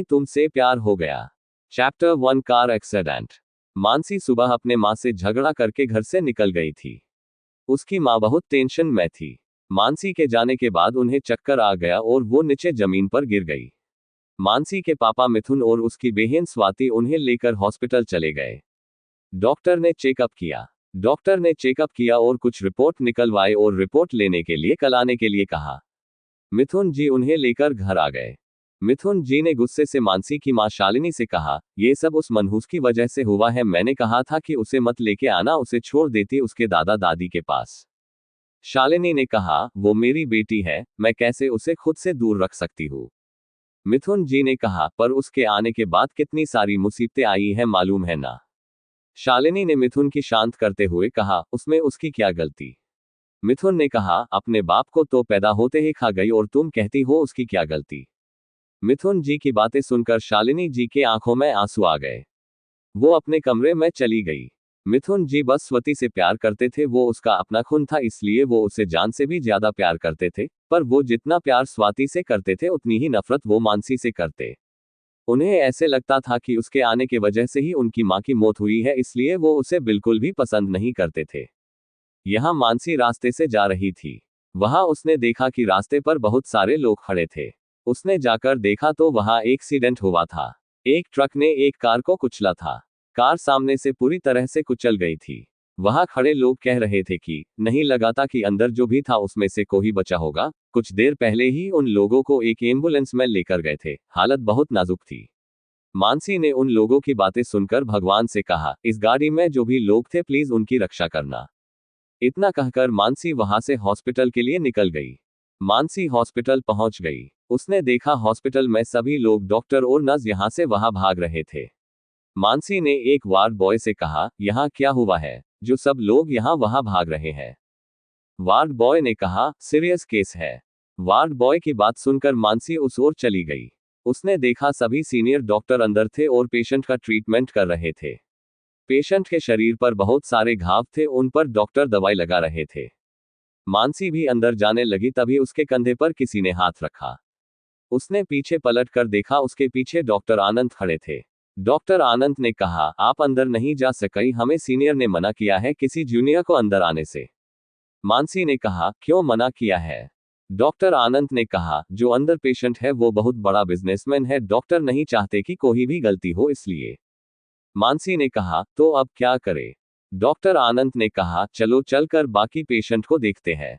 तुमसे प्यार हो गया। Chapter 1 car accident. मानसी सुबह अपने माँ से झगड़ा करके घर से निकल गई थी। उसकी माँ बहुत टेंशन में थी। मानसी के जाने के बाद उन्हें चक्कर आ गया और वो नीचे जमीन पर गिर गई। मानसी के पापा मिथुन और उसकी बहन स्वाति उन्हें लेकर हॉस्पिटल चले गए। डॉक्टर ने चेकअप किया और कुछ रिपोर्ट निकलवाए और रिपोर्ट लेने के लिए कल आने के लिए कहा। मिथुन जी उन्हें लेकर घर आ गए। मिथुन जी ने गुस्से से मानसी की मां शालिनी से कहा, ये सब उस मनहूस की वजह से हुआ है। मैंने कहा था कि उसे मत लेके आना, उसे छोड़ देती उसके दादा दादी के पास। शालिनी ने कहा, वो मेरी बेटी है, मैं कैसे उसे खुद से दूर रख सकती हूँ। मिथुन जी ने कहा, पर उसके आने के बाद कितनी सारी मुसीबतें आई हैं मालूम है ना। शालिनी ने मिथुन की शांत करते हुए कहा, उसमें उसकी क्या गलती। मिथुन ने कहा, अपने बाप को तो पैदा होते ही खा गई और तुम कहती हो उसकी क्या गलती। मिथुन जी की बातें सुनकर शालिनी जी के आंखों में आंसू आ गए। वो अपने कमरे में चली गई। मिथुन जी बस स्वती से प्यार करते थे, वो उसका अपना खून था, इसलिए वो उसे जान से भी ज्यादा प्यार करते थे। पर वो जितना प्यार स्वाति से करते थे उतनी ही नफरत वो मानसी से करते। उन्हें ऐसे लगता था कि उसके आने के वजह से ही उनकी मां की मौत हुई है, इसलिए वो उसे बिल्कुल भी पसंद नहीं करते थे। यहाँ मानसी रास्ते से जा रही थी। वहां उसने देखा कि रास्ते पर बहुत सारे लोग खड़े थे। उसने जाकर देखा तो वहां एक एक्सीडेंट हुआ था। एक ट्रक ने एक कार को कुचला था। कार सामने से पूरी तरह से कुचल गई थी। वहां खड़े लोग कह रहे थे कि नहीं लगाता कि अंदर जो भी था उसमें से कोई बचा होगा। कुछ देर पहले ही उन लोगों को एक एम्बुलेंस में लेकर गए थे, हालत बहुत नाजुक थी। मानसी ने उन लोगों की बातें सुनकर भगवान से कहा, इस गाड़ी में जो भी लोग थे प्लीज उनकी रक्षा करना। इतना कहकर मानसी वहां से हॉस्पिटल के लिए निकल गई। मानसी हॉस्पिटल पहुंच गई। उसने देखा हॉस्पिटल में सभी लोग, डॉक्टर और नर्स यहां से वहां भाग रहे थे। मानसी ने एक वार्ड बॉय से कहा, यहाँ क्या हुआ है जो सब लोग यहाँ वहां भाग रहे हैं। वार्ड बॉय ने कहा, सीरियस केस है। वार्ड बॉय की बात सुनकर मानसी उस ओर चली गई। उसने देखा सभी सीनियर डॉक्टर अंदर थे और पेशेंट का ट्रीटमेंट कर रहे थे। पेशेंट के शरीर पर बहुत सारे घाव थे, उन पर डॉक्टर दवाई लगा रहे थे। मानसी भी अंदर जाने लगी, तभी उसके कंधे पर किसी ने हाथ रखा। उसने पीछे पलट कर देखा, उसके पीछे डॉक्टर आनंद खड़े थे। डॉक्टर आनंद ने कहा, आप अंदर नहीं जा सके, हमें सीनियर ने मना किया है किसी जूनियर को अंदर आने से। मानसी ने कहा, क्यों मना किया है। डॉक्टर आनंद ने कहा, जो अंदर पेशेंट है वो बहुत बड़ा बिजनेसमैन है, डॉक्टर नहीं चाहते कि कोई भी गलती हो, इसलिए। मानसी ने कहा, तो अब क्या करे। डॉक्टर आनंद ने कहा, चलो चलकर बाकी पेशेंट को देखते हैं।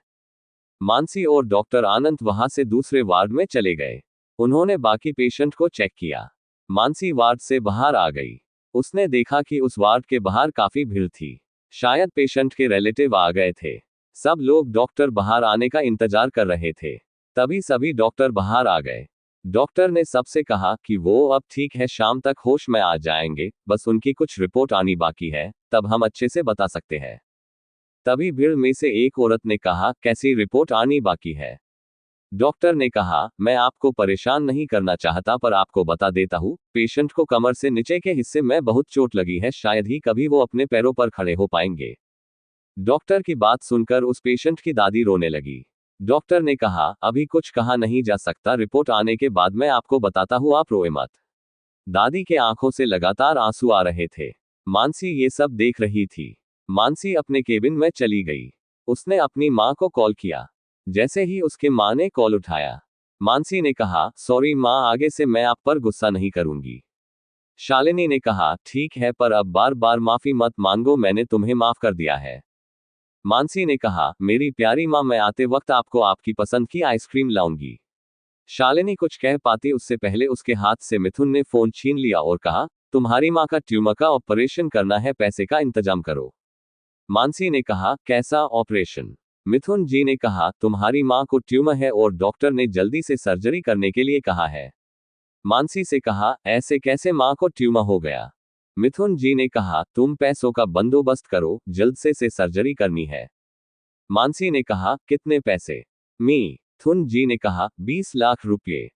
मानसी और डॉक्टर आनंद वहां से दूसरे वार्ड में चले गए। उन्होंने बाकी पेशेंट को चेक किया। मानसी वार्ड से बाहर आ गई। उसने देखा कि उस वार्ड के बाहर काफी भीड़ थी। शायद पेशेंट के रिलेटिव आ गए थे। सब लोग डॉक्टर बाहर आने का इंतजार कर रहे थे। तभी सभी डॉक्टर बाहर आ गए। डॉक्टर ने सबसे कहा कि वो अब ठीक है, शाम तक होश में आ जाएंगे, बस उनकी कुछ रिपोर्ट आनी बाकी है, तब हम अच्छे से बता सकते हैं। तभी भीड़ में से एक औरत ने कहा, कैसी रिपोर्ट आनी बाकी है। डॉक्टर ने कहा, मैं आपको परेशान नहीं करना चाहता, पर आपको बता देता हूँ, पेशेंट को कमर से नीचे के हिस्से में बहुत चोट लगी है, शायद ही कभी वो अपने पैरों पर खड़े हो पाएंगे। डॉक्टर की बात सुनकर उस पेशेंट की दादी रोने लगी। डॉक्टर ने कहा, अभी कुछ कहा नहीं जा सकता, रिपोर्ट आने के बाद मैं आपको बताता हूँ, आप रोए मत। दादी के आंखों से लगातार आंसू आ रहे थे। मानसी ये सब देख रही थी। मानसी अपने केबिन में चली गई। उसने अपनी माँ को कॉल किया। जैसे ही उसके माँ ने कॉल उठाया, मानसी ने कहा, सॉरी माँ, आगे से मैं आप पर गुस्सा नहीं करूंगी। शालिनी ने कहा, ठीक है, पर अब बार बार माफी मत मांगो, मैंने तुम्हें माफ कर दिया है। मानसी ने कहा, मेरी प्यारी माँ, मैं आते वक्त आपको आपकी पसंद की आइसक्रीम लाऊंगी। शालिनी कुछ कह पाती उससे पहले उसके हाथ से मिथुन ने फोन छीन लिया और कहा, तुम्हारी माँ का ट्यूमर का ऑपरेशन करना है, पैसे का इंतजाम करो। मानसी ने कहा, कैसा ऑपरेशन। मिथुन जी ने कहा, तुम्हारी माँ को ट्यूमर है और डॉक्टर ने जल्दी से सर्जरी करने के लिए कहा है। मानसी से कहा, ऐसे कैसे माँ को ट्यूमर हो गया। मिथुन जी ने कहा, तुम पैसों का बंदोबस्त करो, जल्द से सर्जरी करनी है। मानसी ने कहा, कितने पैसे। मिथुन जी ने कहा, 20 लाख रुपये।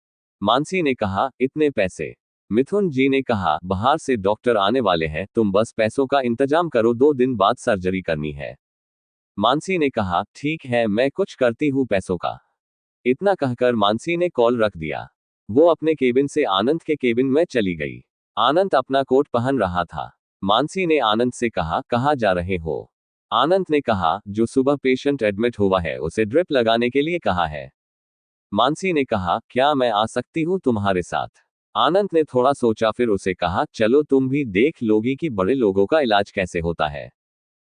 मानसी ने कहा, इतने पैसे। मिथुन जी ने कहा, बाहर से डॉक्टर आने वाले हैं, तुम बस पैसों का इंतजाम करो, 2 दिन बाद सर्जरी करनी है। मानसी ने कहा, ठीक है, मैं कुछ करती हूँ पैसों का। इतना कहकर मानसी ने कॉल रख दिया। वो अपने केबिन से आनंद के केबिन में चली गई। आनंद अपना कोट पहन रहा था। मानसी ने आनंद से कहा, कहाँ जा रहे हो? आनंद ने कहा, जो सुबह पेशेंट एडमिट हुआ है उसे ड्रिप लगाने के लिए कहा है। मानसी ने कहा, क्या मैं आ सकती हूँ तुम्हारे साथ? आनंद ने थोड़ा सोचा, फिर उसे कहा, चलो तुम भी देख लोगी कि बड़े लोगों का इलाज कैसे होता है।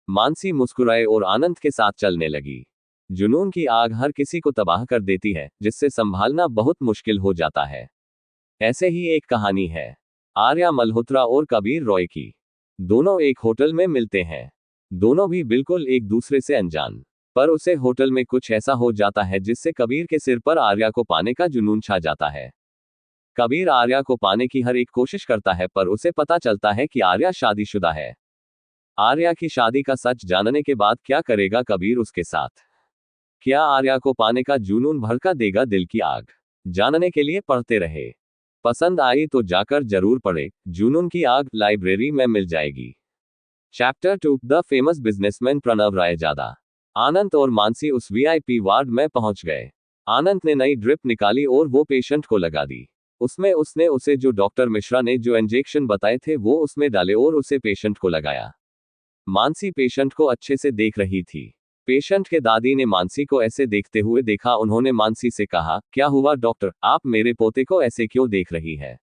मानसी मुस्कुराए और आनंद के साथ चलने लगी। जुनून की आग हर किसी को तबाह कर देती है, जिससे संभालना बहुत मुश्किल हो जाता है। ऐसे ही एक कहानी है आर्या मल्होत्रा और कबीर रॉय की। दोनों एक होटल में मिलते हैं। दोनों भी बिल्कुल एक दूसरे से अनजान, पर उसे होटल में कुछ ऐसा हो जाता है जिससे कबीर के सिर पर आर्या को पाने का जुनून छा जाता है। कबीर आर्या को पाने की हर एक कोशिश करता है, पर उसे पता चलता है कि आर्या शादीशुदा है। आर्या की शादी का सच जानने के बाद क्या करेगा कबीर उसके साथ? क्या आर्या को पाने का जुनून भड़का देगा दिल की आग? जानने के लिए पढ़ते रहे। पसंद आई तो जाकर जरूर पढ़े। जुनून की आग लाइब्रेरी में मिल जाएगी। Chapter 2 the famous businessman Pranav Raizada. Anand और मानसी उस वीआईपी वार्ड में पहुंच गए। आनंद ने नई ड्रिप निकाली और वो पेशेंट को लगा दी। उसमें उसने उसे जो डॉक्टर मिश्रा ने जो इंजेक्शन बताए थे वो उसमें डाले और उसे पेशेंट को लगाया। मानसी पेशेंट को अच्छे से देख रही थी। पेशेंट के दादी ने मानसी को ऐसे देखते हुए देखा। उन्होंने मानसी से कहा, क्या हुआ डॉक्टर, आप मेरे पोते को ऐसे क्यों देख रही है?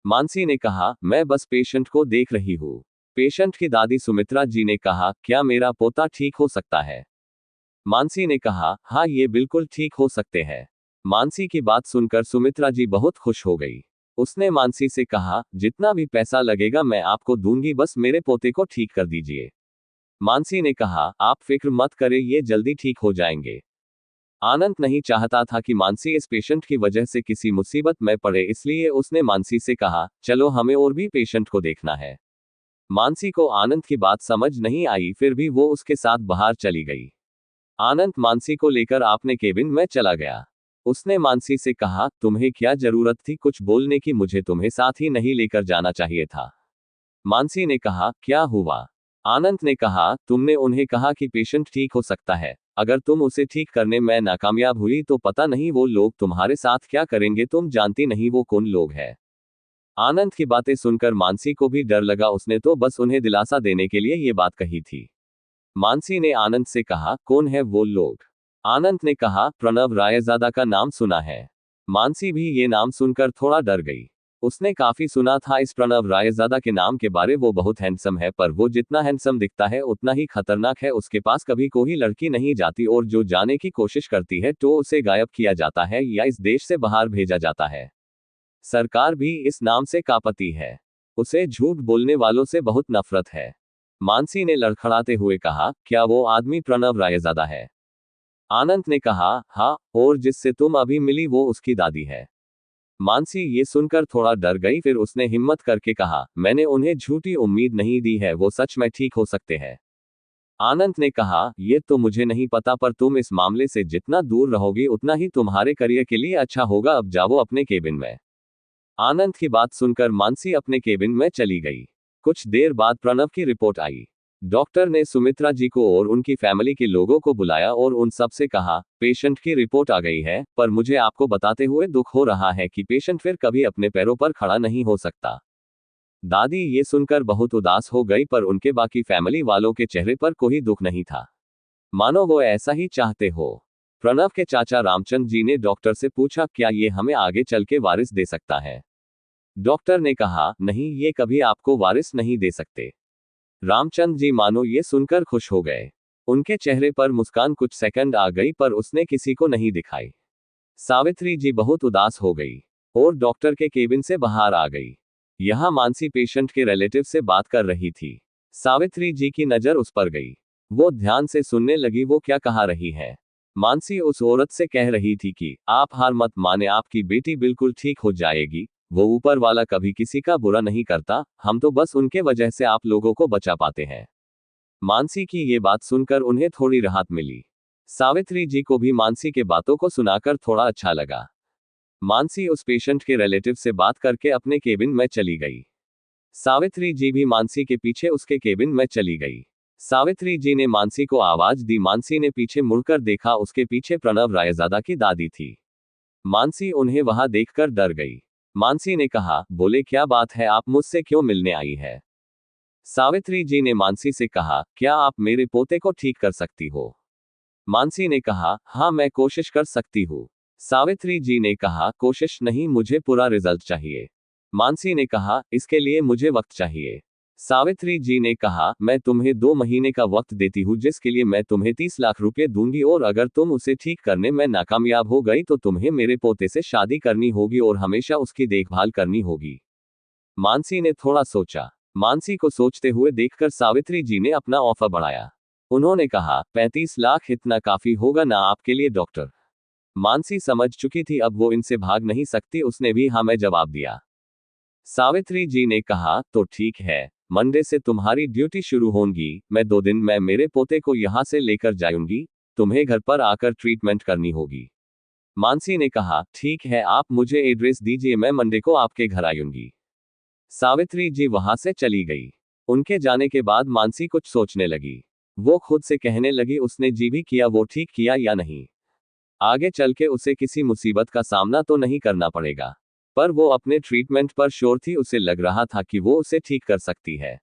मानसी ने कहा, मैं बस पेशेंट को देख रही हूँ। पेशेंट की दादी सुमित्रा जी ने कहा, क्या मेरा पोता ठीक हो सकता है? मानसी ने कहा, हाँ ये बिल्कुल ठीक हो सकते हैं। मानसी की बात सुनकर सुमित्रा जी बहुत खुश हो गई। उसने मानसी से कहा, जितना भी पैसा लगेगा मैं आपको दूंगी, बस मेरे पोते को ठीक कर दीजिए। मानसी ने कहा, आप फिक्र मत करें, ये जल्दी ठीक हो जाएंगे। आनंद नहीं चाहता था कि मानसी इस पेशेंट की वजह से किसी मुसीबत में पड़े, इसलिए उसने मानसी से कहा, चलो हमें और भी पेशेंट को देखना है। मानसी को आनंद की बात समझ नहीं आई, फिर भी वो उसके साथ बाहर चली गई। आनंद मानसी को लेकर अपने केबिन में चला गया। उसने मानसी से कहा, तुम्हें क्या जरूरत थी कुछ बोलने की? मुझे तुम्हें साथ ही नहीं लेकर जाना चाहिए था। मानसी ने कहा, क्या हुआ? आनंद ने कहा, तुमने उन्हें कहा कि पेशेंट ठीक हो सकता है। अगर तुम उसे ठीक करने में नाकामयाब हुई तो पता नहीं वो लोग तुम्हारे साथ क्या करेंगे। तुम जानती नहीं वो कौन लोग हैं। आनंद की बातें सुनकर मानसी को भी डर लगा। उसने तो बस उन्हें दिलासा देने के लिए ये बात कही थी। मानसी ने आनंद से कहा, कौन है वो लोग? आनंद ने कहा, प्रणव रायजादा का नाम सुना है। मानसी भी ये नाम सुनकर थोड़ा डर गई। उसने काफी सुना था इस प्रणव रायजादा के नाम के बारे। वो बहुत हैंडसम है, पर वो जितना हैंडसम दिखता है उतना ही खतरनाक है। उसके पास कभी कोई लड़की नहीं जाती और जो जाने की कोशिश करती है तो उसे गायब किया जाता है या इस देश से बाहर भेजा जाता है। सरकार भी इस नाम से कांपती है। उसे झूठ बोलने वालों से बहुत नफरत है। मानसी ने लड़खड़ाते हुए कहा, क्या वो आदमी प्रणव रायजादा है? आनंद ने कहा, हाँ, और जिससे तुम अभी मिली वो उसकी दादी है। मानसी ये सुनकर थोड़ा डर गई, फिर उसने हिम्मत करके कहा, मैंने उन्हें झूठी उम्मीद नहीं दी है, वो सच में ठीक हो सकते हैं। आनंद ने कहा, ये तो मुझे नहीं पता, पर तुम इस मामले से जितना दूर रहोगी उतना ही तुम्हारे करियर के लिए अच्छा होगा। अब जाओ अपने केबिन में। आनंद की बात सुनकर मानसी अपने केबिन में चली गई। कुछ देर बाद प्रणव की रिपोर्ट आई। डॉक्टर ने सुमित्रा जी को और उनकी फैमिली के लोगों को बुलाया और उन सब से कहा, पेशेंट की रिपोर्ट आ गई है, पर मुझे आपको बताते हुए दुख हो रहा है कि पेशेंट फिर कभी अपने पैरों पर खड़ा नहीं हो सकता। दादी ये सुनकर बहुत उदास हो गई, पर उनके बाकी फैमिली वालों के चेहरे पर कोई दुख नहीं था, मानो वो ऐसा ही चाहते हो। प्रणव के चाचा रामचंद्र जी ने डॉक्टर से पूछा, क्या ये हमें आगे चल के वारिस दे सकता है? डॉक्टर ने कहा, नहीं, ये कभी आपको वारिस नहीं दे सकते। रामचंद्र जी मानो ये सुनकर खुश हो गए। उनके चेहरे पर मुस्कान कुछ सेकंड आ गई, पर उसने किसी को नहीं दिखाई। सावित्री जी बहुत उदास हो गई और डॉक्टर के केबिन से बाहर आ गई। यहां मानसी पेशेंट के रिलेटिव से बात कर रही थी। सावित्री जी की नजर उस पर गई। वो ध्यान से सुनने लगी, वो क्या कहा रही है। मानसी उस औरत से कह रही थी कि आप हार मत माने, आपकी बेटी बिल्कुल ठीक हो जाएगी। वो ऊपर वाला कभी किसी का बुरा नहीं करता, हम तो बस उनके वजह से आप लोगों को बचा पाते हैं। मानसी की ये बात सुनकर उन्हें थोड़ी राहत मिली। सावित्री जी को भी मानसी के बातों को सुनाकर थोड़ा अच्छा लगा। मानसी उस पेशेंट के रिलेटिव से बात करके अपने केबिन में चली गई। सावित्री जी भी मानसी के पीछे उसके केबिन में चली गई। सावित्री जी ने मानसी को आवाज दी। मानसी ने पीछे मुड़कर देखा, उसके पीछे प्रणव रायजादा की दादी थी। मानसी उन्हें वहां देखकर डर गई। मानसी ने कहा, बोले क्या बात है, आप मुझसे क्यों मिलने आई है? सावित्री जी ने मानसी से कहा, क्या आप मेरे पोते को ठीक कर सकती हो? मानसी ने कहा, हाँ मैं कोशिश कर सकती हूँ। सावित्री जी ने कहा, कोशिश नहीं, मुझे पूरा रिजल्ट चाहिए। मानसी ने कहा, इसके लिए मुझे वक्त चाहिए। सावित्री जी ने कहा, मैं तुम्हें 2 महीने का वक्त देती हूँ, जिसके लिए मैं तुम्हें 30 लाख रुपए दूंगी, और अगर तुम उसे ठीक करने में नाकामयाब हो गई तो तुम्हें मेरे पोते से शादी करनी होगी और हमेशा उसकी देखभाल करनी होगी। मानसी ने थोड़ा सोचा। मानसी को सोचते हुए देखकर सावित्री जी ने अपना ऑफर बढ़ाया। उन्होंने कहा, 35 लाख इतना काफी होगा ना आपके लिए डॉक्टर? मानसी समझ चुकी थी अब वो इनसे भाग नहीं सकती, उसने भी हाँ में जवाब दिया। सावित्री जी ने कहा, तो ठीक है, मंडे से तुम्हारी ड्यूटी शुरू होगी, मैं 2 दिन में मेरे पोते को यहाँ से लेकर जाऊंगी, तुम्हें घर पर आकर ट्रीटमेंट करनी होगी। मानसी ने कहा, ठीक है, आप मुझे एड्रेस दीजिए, मैं मंडे को आपके घर आऊंगी। सावित्री जी वहां से चली गई। उनके जाने के बाद मानसी कुछ सोचने लगी। वो खुद से कहने लगी, उसने जी भी किया, वो ठीक किया या नहीं? आगे चल के उसे किसी मुसीबत का सामना तो नहीं करना पड़ेगा। पर वो अपने ट्रीटमेंट पर श्योर थी, उसे लग रहा था कि वो उसे ठीक कर सकती है।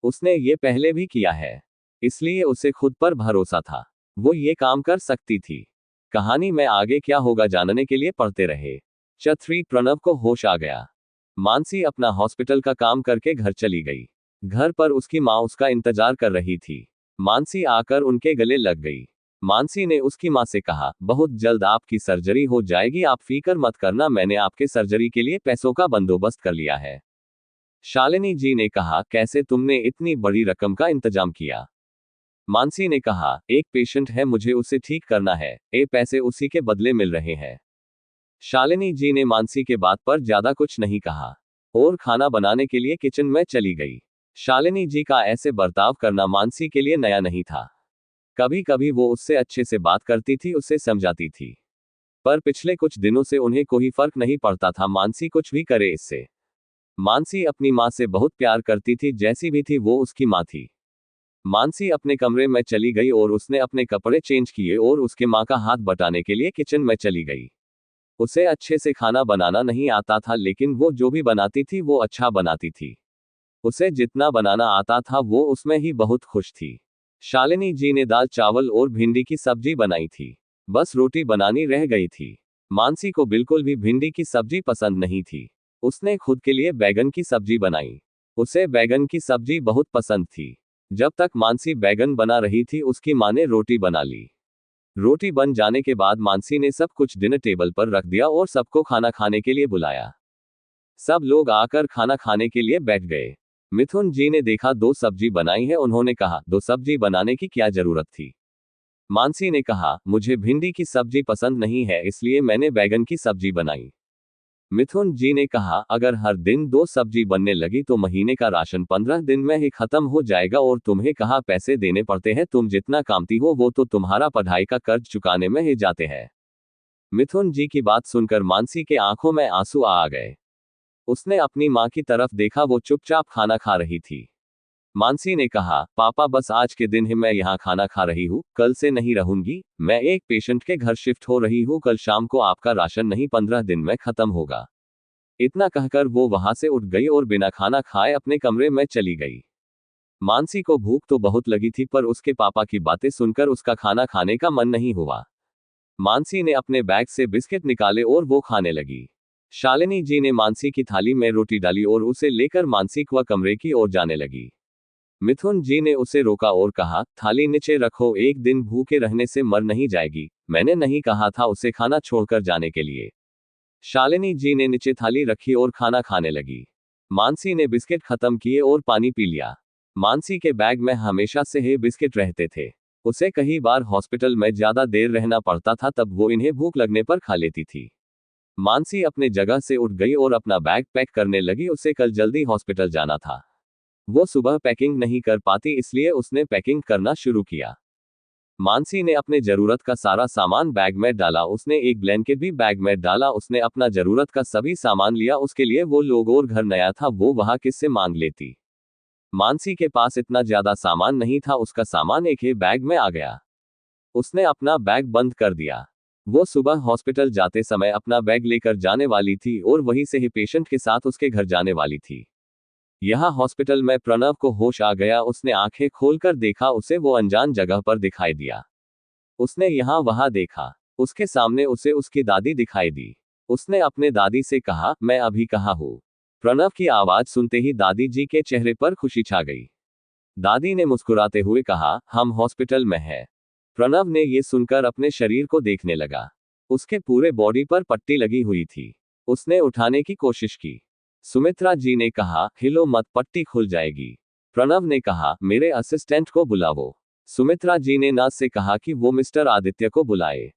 उसने ये पहले भी किया है, इसलिए उसे खुद पर भरोसा था। वो ये काम कर सकती थी। कहानी में आगे क्या होगा जानने के लिए पढ़ते रहे। छतरी प्रणव को होश आ गया। मानसी अपना हॉस्पिटल का काम करके घर चली गई। घर पर उसकी माँ उसका इंतजार कर रही थी। मानसी आकर उनके गले लग गई। मानसी ने उसकी माँ से कहा, बहुत जल्द आपकी सर्जरी हो जाएगी, आप फिक्र मत करना, मैंने आपके सर्जरी के लिए पैसों का बंदोबस्त कर लिया है। शालिनी जी ने कहा, कैसे तुमने इतनी बड़ी रकम का इंतजाम किया? मानसी ने कहा, एक पेशेंट है, मुझे उसे ठीक करना है, ये पैसे उसी के बदले मिल रहे हैं। शालिनी जी ने मानसी के बात पर ज्यादा कुछ नहीं कहा और खाना बनाने के लिए किचन में चली गई। शालिनी जी का ऐसे बर्ताव करना मानसी के लिए नया नहीं था। कभी कभी वो उससे अच्छे से बात करती थी, उसे समझाती थी, पर पिछले कुछ दिनों से उन्हें कोई फर्क नहीं पड़ता था मानसी कुछ भी करे इससे। मानसी अपनी माँ से बहुत प्यार करती थी, जैसी भी थी वो उसकी माँ थी। मानसी अपने कमरे में चली गई और उसने अपने कपड़े चेंज किए और उसके माँ का हाथ बटाने के लिए किचन में चली गई। उसे अच्छे से खाना बनाना नहीं आता था, लेकिन वो जो भी बनाती थी वो अच्छा बनाती थी। उसे जितना बनाना आता था वो उसमें ही बहुत खुश थी। शालिनी जी ने दाल चावल और भिंडी की सब्जी बनाई थी, बस रोटी बनानी रह गई थी। मानसी को बिल्कुल भी भिंडी की सब्जी पसंद नहीं थी। उसने खुद के लिए बैगन की सब्जी बनाई। उसे बैगन की सब्जी बहुत पसंद थी। जब तक मानसी बैगन बना रही थी उसकी माँ ने रोटी बना ली। रोटी बन जाने के बाद मानसी ने सब कुछ डिनर टेबल पर रख दिया और सबको खाना खाने के लिए बुलाया। सब लोग आकर खाना खाने के लिए बैठ गए। मिथुन जी ने देखा 2 सब्जी बनाई है, उन्होंने कहा, 2 सब्जी बनाने की क्या जरूरत थी? मानसी ने कहा, मुझे भिंडी की सब्जी पसंद नहीं है, इसलिए मैंने बैगन की सब्जी बनाई। मिथुन जी ने कहा, अगर हर दिन 2 सब्जी बनने लगी तो महीने का राशन 15 दिन में ही खत्म हो जाएगा, और तुम्हें कहाँ पैसे देने पड़ते हैं, तुम जितना कामती हो वो तो तुम्हारा पढ़ाई का कर्ज चुकाने में ही जाते हैं। मिथुन जी की बात सुनकर मानसी के आंखों में आंसू आ गए। उसने अपनी माँ की तरफ देखा, वो चुपचाप खाना खा रही थी। मानसी ने कहा, पापा बस आज के दिन ही मैं यहाँ खाना खा रही हूँ, कल से नहीं रहूंगी, मैं एक पेशेंट के घर शिफ्ट हो रही हूँ, कल शाम को आपका राशन नहीं 15 दिन में खत्म होगा। इतना कहकर वो वहां से उठ गई और बिना खाना खाए अपने कमरे में चली गई। मानसी को भूख तो बहुत लगी थी, पर उसके पापा की बातें सुनकर उसका खाना खाने का मन नहीं हुआ। मानसी ने अपने बैग से बिस्किट निकाले और वो खाने लगी। शालिनी जी ने मानसी की थाली में रोटी डाली और उसे लेकर मानसी वह कमरे की ओर जाने लगी। मिथुन जी ने उसे रोका और कहा, थाली नीचे रखो, एक दिन भूखे रहने से मर नहीं जाएगी, मैंने नहीं कहा था उसे खाना छोड़कर जाने के लिए। शालिनी जी ने नीचे थाली रखी और खाना खाने लगी। मानसी ने बिस्किट खत्म किए और पानी पी लिया। मानसी के बैग में हमेशा से ही बिस्किट रहते थे। उसे कई बार हॉस्पिटल में ज्यादा देर रहना पड़ता था, तब वो इन्हें भूख लगने पर खा लेती थी। मानसी अपने जगह से उठ गई और अपना बैग पैक करने लगी, उसे कल जल्दी हॉस्पिटल जाना था। वो सुबह पैकिंग नहीं कर पाती, इसलिए उसने पैकिंग करना शुरू किया। मानसी ने अपने जरूरत का सारा सामान बैग में डाला, उसने एक ब्लैंकेट भी बैग में डाला, उसने अपना जरूरत का सभी सामान लिया, उसके लिए वो लोग और घर नया था, वो वहां किससे मांग लेती। मानसी के पास इतना ज्यादा सामान नहीं था, उसका सामान एक ही बैग में आ गया। उसने अपना बैग बंद कर दिया। वो सुबह हॉस्पिटल जाते समय अपना बैग लेकर जाने वाली थी और वहीं से ही पेशेंट के साथ उसके घर जाने वाली थी। यहाँ हॉस्पिटल में प्रणव को होश आ गया। उसने आंखें खोलकर देखा, उसे वो अनजान जगह पर दिखाई दिया। उसने यहाँ वहां देखा, उसके सामने उसे उसकी दादी दिखाई दी। उसने अपने दादी से कहा, मैं अभी कहाँ हूँ? प्रणव की आवाज सुनते ही दादी जी के चेहरे पर खुशी छा गई। दादी ने मुस्कुराते हुए कहा, हम हॉस्पिटल में हैं। प्रणव ने ये सुनकर अपने शरीर को देखने लगा। उसके पूरे बॉडी पर पट्टी लगी हुई थी। उसने उठाने की कोशिश की। सुमित्रा जी ने कहा, हिलो मत, पट्टी खुल जाएगी। प्रणव ने कहा, मेरे असिस्टेंट को बुलाओ। सुमित्रा जी ने नर्स से कहा कि वो मिस्टर आदित्य को बुलाए।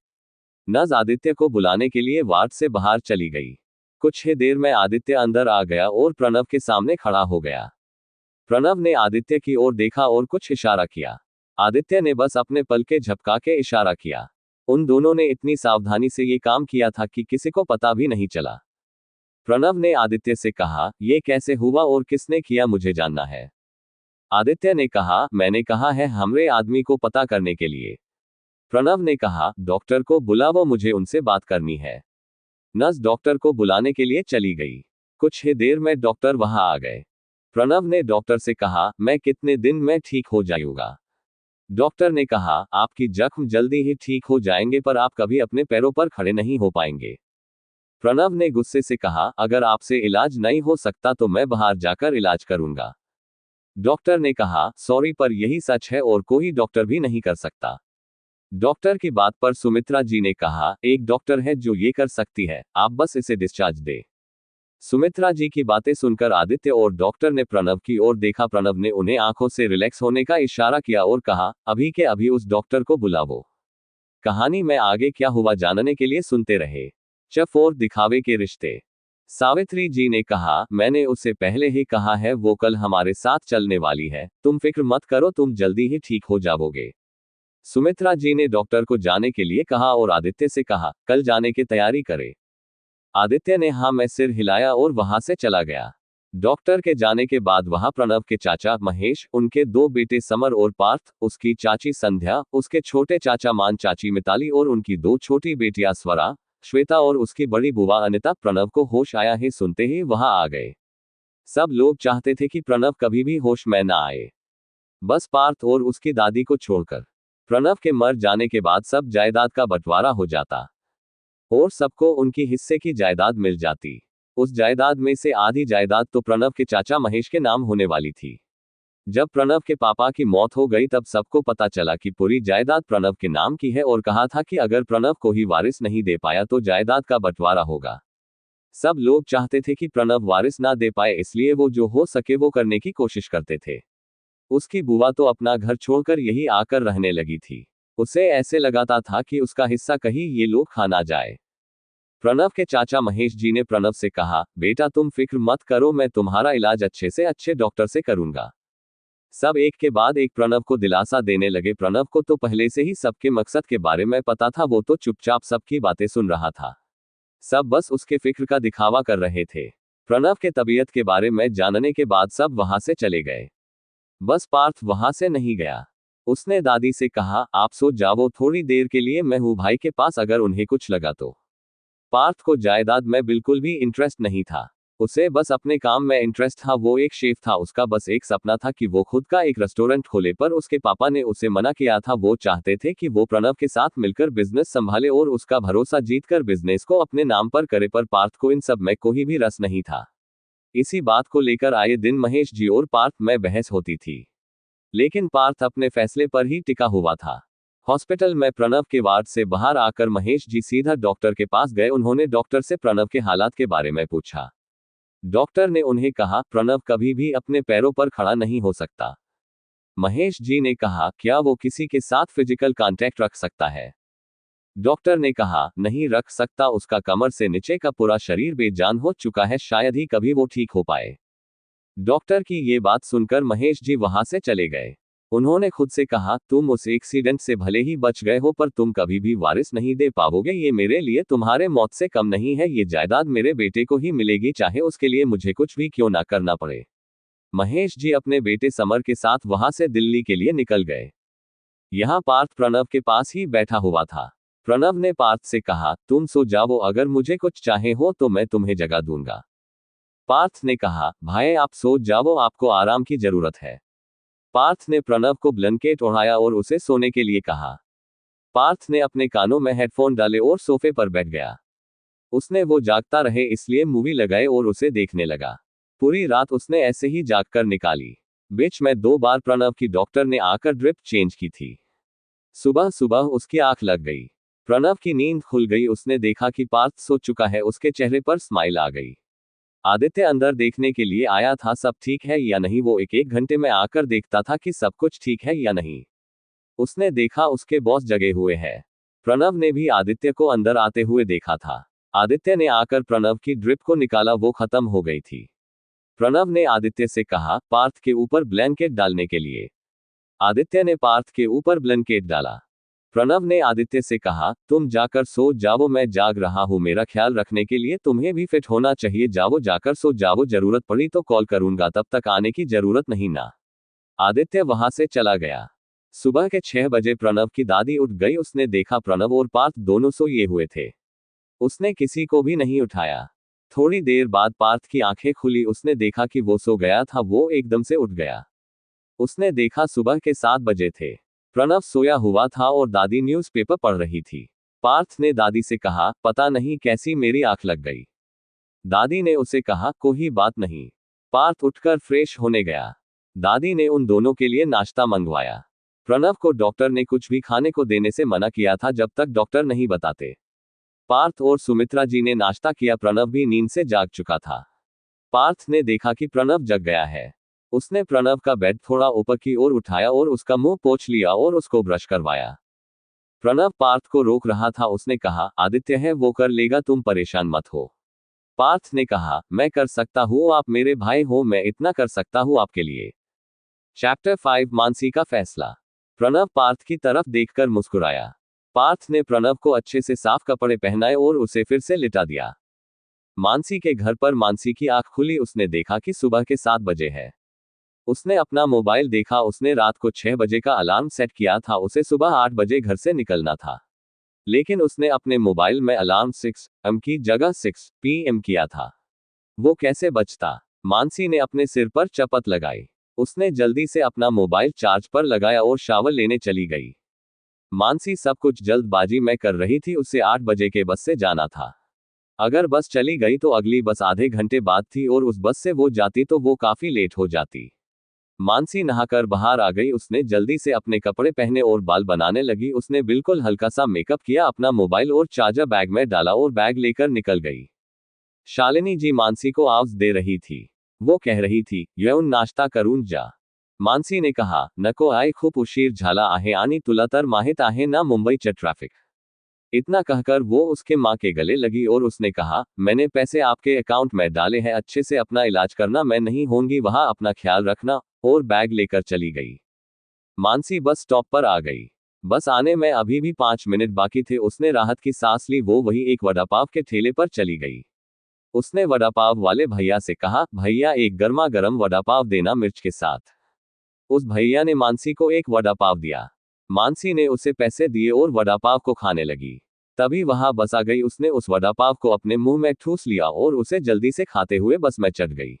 नर्स आदित्य को बुलाने के लिए वार्ड से बाहर चली गई। कुछ ही देर में आदित्य अंदर आ गया और प्रणव के सामने खड़ा हो गया। प्रणव ने आदित्य की ओर देखा और कुछ इशारा किया। आदित्य ने बस अपने पलके झपका के इशारा किया। उन दोनों ने इतनी सावधानी से ये काम किया था कि किसी को पता भी नहीं चला। प्रणव ने आदित्य से कहा, ये कैसे हुआ और किसने किया, मुझे जानना है। आदित्य ने कहा, मैंने कहा है हमरे आदमी को पता करने के लिए। प्रणव ने कहा, डॉक्टर को बुलाओ, मुझे उनसे बात करनी है। नर्स डॉक्टर को बुलाने के लिए चली गई। कुछ ही देर में डॉक्टर वहां आ गए। प्रणव ने डॉक्टर से कहा, मैं कितने दिन में ठीक हो जाऊंगा? डॉक्टर ने कहा, आपकी जख्म जल्दी ही ठीक हो जाएंगे, पर आप कभी अपने पैरों पर खड़े नहीं हो पाएंगे। प्रणव ने गुस्से से कहा, अगर आपसे इलाज नहीं हो सकता तो मैं बाहर जाकर इलाज करूंगा। डॉक्टर ने कहा, सॉरी पर यही सच है और कोई डॉक्टर भी नहीं कर सकता। डॉक्टर की बात पर सुमित्रा जी ने कहा, एक डॉक्टर है जो ये कर सकती है, आप बस इसे डिस्चार्ज दे। सुमित्रा जी की बातें सुनकर आदित्य और डॉक्टर ने प्रणव की ओर देखा। प्रणव ने उन्हें आंखों से रिलैक्स होने का इशारा किया और कहा, अभी के अभी उस डॉक्टर को बुलाओ। कहानी में आगे क्या हुआ जानने के लिए सुनते रहे। चफ और दिखावे के रिश्ते। सावित्री जी ने कहा, मैंने उसे पहले ही कहा है, वो कल हमारे साथ चलने वाली है, तुम फिक्र मत करो, तुम जल्दी ही ठीक हो जाओगे। सुमित्रा जी ने डॉक्टर को जाने के लिए कहा और आदित्य से कहा, कल जाने की तैयारी करे। आदित्य ने हाँ में सिर हिलाया और वहां से चला गया। डॉक्टर के जाने के बाद वहां प्रणव के चाचा महेश, उनके दो बेटे समर और पार्थ, उसकी चाची संध्या, उसके छोटे चाचा मान, चाची मिताली और उनकी दो छोटी बेटियां स्वरा, श्वेता और उसकी बड़ी बुआ अनिता प्रणव को होश आया है सुनते ही वहां आ गए। सब लोग चाहते थे कि प्रणव कभी भी होश में ना आए, बस पार्थ और उसकी दादी को छोड़कर। प्रणव के मर जाने के बाद सब जायदाद का बंटवारा हो जाता और सबको उनकी हिस्से की जायदाद मिल जाती। उस जायदाद में से आधी जायदाद तो प्रणव के चाचा महेश के नाम होने वाली थी। जब प्रणव के पापा की मौत हो गई तब सबको पता चला कि पूरी जायदाद प्रणव के नाम की है और कहा था कि अगर प्रणव को ही वारिस नहीं दे पाया तो जायदाद का बंटवारा होगा। सब लोग चाहते थे कि प्रणव वारिस ना दे पाए, इसलिए वो जो हो सके वो करने की कोशिश करते थे। उसकी बुआ तो अपना घर छोड़कर यही आकर रहने लगी थी। उसे ऐसे लगाता था कि उसका हिस्सा कहीं ये लोग खा ना जाए। प्रणव के चाचा महेश जी ने प्रणव से कहा, बेटा तुम फिक्र मत करो, मैं तुम्हारा इलाज अच्छे से अच्छे डॉक्टर से करूंगा। सब एक के बाद एक प्रणव को दिलासा देने लगे। प्रणव को तो पहले से ही सबके मकसद के बारे में पता था, वो तो चुपचाप सबकी बातें सुन रहा था। सब बस उसके फिक्र का दिखावा कर रहे थे। प्रणव के तबीयत के बारे में जानने के बाद सब वहां से चले गए, बस पार्थ वहां से नहीं गया। उसने दादी से कहा, आप सो जाओ, थोड़ी देर के लिए मैं हूं भाई के पास, अगर उन्हें कुछ लगा तो। पार्थ को जायदाद में बिल्कुल भी इंटरेस्ट नहीं था, उसे बस अपने काम में इंटरेस्ट था। वो एक शेफ था, उसका बस एक सपना था कि वो खुद का एक रेस्टोरेंट खोले, पर उसके पापा ने उसे मना किया था। वो चाहते थे कि वो प्रणव के साथ मिलकर बिजनेस संभाले और उसका भरोसा जीतकर बिजनेस को अपने नाम पर करे, पर पार्थ को इन सब में कोई भी रस नहीं था। इसी बात को लेकर आए दिन महेश जी और पार्थ में बहस होती थी, लेकिन पार्थ अपने फैसले पर ही टिका हुआ था। हॉस्पिटल में प्रणव के वार्ड से बाहर आकर महेश जी सीधा डॉक्टर के पास गए। उन्होंने डॉक्टर से प्रणव के हालात के बारे में पूछा। डॉक्टर ने उन्हें कहा, प्रणव कभी भी अपने पैरों पर खड़ा नहीं हो सकता। महेश जी ने कहा, क्या वो किसी के साथ फिजिकल कांटेक्ट रख सकता है? डॉक्टर ने कहा, नहीं रख सकता, उसका कमर से नीचे का पूरा शरीर बेजान हो चुका है, शायद ही कभी वो ठीक हो पाए। डॉक्टर की ये बात सुनकर महेश जी वहां से चले गए। उन्होंने खुद से कहा, तुम उस एक्सीडेंट से भले ही बच गए हो, पर तुम कभी भी वारिस नहीं दे पाओगे। ये मेरे लिए तुम्हारे मौत से कम नहीं है। ये जायदाद मेरे बेटे को ही मिलेगी, चाहे उसके लिए मुझे कुछ भी क्यों ना करना पड़े। महेश जी अपने बेटे समर के साथ वहां से दिल्ली के लिए निकल गए। यहाँ पार्थ प्रणव के पास ही बैठा हुआ था। प्रणव ने पार्थ से कहा, तुम सो जाओ, अगर मुझे कुछ चाहे हो तो मैं तुम्हें जगा दूंगा। पार्थ ने कहा, भाई आप सो जाओ, आपको आराम की जरूरत है। पार्थ ने प्रणव को ब्लैंकेट ओढ़ाया और उसे सोने के लिए कहा। पार्थ ने अपने कानों में हेडफोन डाले और सोफे पर बैठ गया। उसने वो जागता रहे इसलिए मूवी लगाए और उसे देखने लगा। पूरी रात उसने ऐसे ही जागकर निकाली। बीच में 2 बार प्रणव की डॉक्टर ने आकर ड्रिप चेंज की थी। सुबह सुबह उसकी आंख लग गई। प्रणव की नींद खुल गई। उसने देखा कि पार्थ सो चुका है। उसके चेहरे पर स्माइल आ गई। आदित्य अंदर देखने के लिए आया था सब ठीक है या नहीं। वो एक घंटे में आकर देखता था कि सब कुछ ठीक है या नहीं। उसने देखा उसके बॉस जगे हुए हैं। प्रणव ने भी आदित्य को अंदर आते हुए देखा था। आदित्य ने आकर प्रणव की ड्रिप को निकाला, वो खत्म हो गई थी। प्रणव ने आदित्य से कहा, पार्थ के ऊपर ब्लैंकेट डालने के लिए। आदित्य ने पार्थ के ऊपर ब्लैंकेट डाला। प्रणव ने आदित्य से कहा, तुम जाकर सो जाओ, मैं जाग रहा हूं, मेरा ख्याल रखने के लिए तुम्हें भी फिट होना चाहिए, जाओ जाकर सो जाओ, जरूरत पड़ी तो कॉल करूंगा, तब तक आने की जरूरत नहीं ना। आदित्य वहां से चला गया। सुबह के 6 बजे प्रणव की दादी उठ गई। उसने देखा प्रणव और पार्थ दोनों सोए हुए थे। उसने किसी को भी नहीं उठाया। थोड़ी देर बाद पार्थ की आंखें खुली। उसने देखा कि वो सो गया था। वो एकदम से उठ गया। उसने देखा सुबह के 7 बजे थे। प्रणव सोया हुआ था और दादी न्यूज़पेपर पढ़ रही थी। पार्थ ने दादी से कहा, पता नहीं कैसी मेरी आंख लग गई। दादी ने उसे कहा, कोई बात नहीं। पार्थ उठकर फ्रेश होने गया। दादी ने उन दोनों के लिए नाश्ता मंगवाया। प्रणव को डॉक्टर ने कुछ भी खाने को देने से मना किया था जब तक डॉक्टर नहीं बताते। पार्थ और सुमित्रा जी ने नाश्ता किया। प्रणव भी नींद से जाग चुका था। पार्थ ने देखा कि प्रणव जग गया है। उसने प्रणव का बेड थोड़ा ऊपर की ओर उठाया और उसका मुंह पोंछ लिया और उसको ब्रश करवाया। प्रणव पार्थ को रोक रहा था। उसने कहा, आदित्य है, वो कर लेगा, तुम परेशान मत हो। पार्थ ने कहा, मैं कर सकता हूँ, आप मेरे भाई हो, मैं इतना कर सकता हूँ आपके लिए। चैप्टर 5 मानसी का फैसला। प्रणव पार्थ की तरफ देखकर मुस्कुराया। पार्थ ने प्रणव को अच्छे से साफ कपड़े पहनाए और उसे फिर से लिटा दिया। मानसी के घर पर मानसी की आंख खुली। उसने देखा कि सुबह के 7 बजे है। उसने अपना मोबाइल देखा। उसने रात को 6 बजे का अलार्म सेट किया था। उसे सुबह 8 बजे घर से निकलना था। लेकिन उसने अपने मोबाइल में अलार्म 6 AM की जगह 6 PM किया था। वो कैसे बचता? मानसी ने अपने सिर पर चपत लगाई। उसने जल्दी से अपना मोबाइल चार्ज पर लगाया और शावर लेने चली गई। मानसी सब कुछ जल्दबाजी में कर रही थी। उसे 8 बजे के बस से जाना था। अगर बस चली गई तो अगली बस आधे घंटे बाद थी और उस बस से वो जाती तो वो काफी लेट हो जाती। मानसी नहाकर बाहर आ गई। उसने जल्दी से अपने कपड़े पहने और बाल बनाने लगी। उसने बिल्कुल हल्का सा मेकअप किया, अपना मोबाइल और चार्जर बैग में डाला और बैग लेकर निकल गई। शालिनी जी मानसी को आवाज दे रही थी। वो कह रही थी, येऊन नाश्ता करून जा। मानसी ने कहा, नको आई, खूप उशीर झाला आहे आणि तुला तर माहित आहे ना मुंबईचे ट्रैफिक। इतना कहकर वो उसके माँ के गले लगी और उसने कहा, मैंने पैसे आपके अकाउंट में डाले हैं, अच्छे से अपना इलाज करना, मैं नहीं होंगी वहां, अपना ख्याल रखना, और बैग लेकर चली गई। मानसी बस स्टॉप पर आ गई। बस आने में अभी भी 5 मिनट बाकी थे। उसने राहत की सांस ली। वो वही एक वड़ा पाव के ठेले पर चली गई। उसने वड़ा पाव वाले भैया से कहा, भैया एक गर्मा गर्म वड़ा पाव देना मिर्च के साथ। उस भैया ने मानसी को एक वड़ा पाव दिया। मानसी ने उसे पैसे दिए और वड़ा पाव को खाने लगी। तभी वहां बस आ गई। उसने उस वड़ा पाव को अपने मुंह में ठूस लिया और उसे जल्दी से खाते हुए बस में चढ़ गई।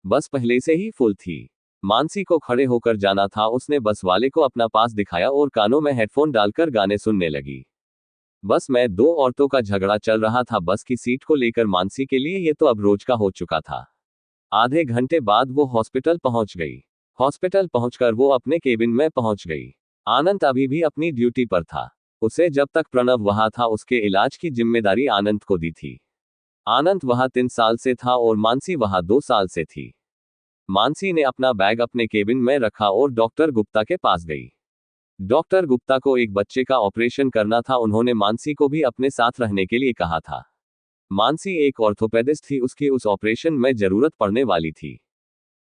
बस पहले से ही फुल थी। मानसी को खड़े होकर जाना था। उसने बस वाले को अपना पास दिखाया और कानों में हेडफोन डालकर गाने सुनने लगी। बस में 2 औरतों का झगड़ा चल रहा था बस की सीट को लेकर। मानसी के लिए ये तो अब रोज का हो चुका था। आधे घंटे बाद वो हॉस्पिटल पहुंच गई। हॉस्पिटल पहुंचकर वो अपने केबिन में पहुंच गई। आनंद अभी भी अपनी ड्यूटी पर था। उसे जब तक प्रणव वहां था उसके इलाज की जिम्मेदारी आनंद को दी थी। आनंद वहां 3 साल से था और मानसी वहां 2 साल से थी। मानसी ने अपना बैग अपने केबिन में रखा और डॉक्टर गुप्ता के पास गई। डॉक्टर गुप्ता को एक बच्चे का ऑपरेशन करना था। उन्होंने मानसी को भी अपने साथ रहने के लिए कहा था। मानसी एक ऑर्थोपेडिस्ट थी, उसकी उस ऑपरेशन में जरूरत पड़ने वाली थी।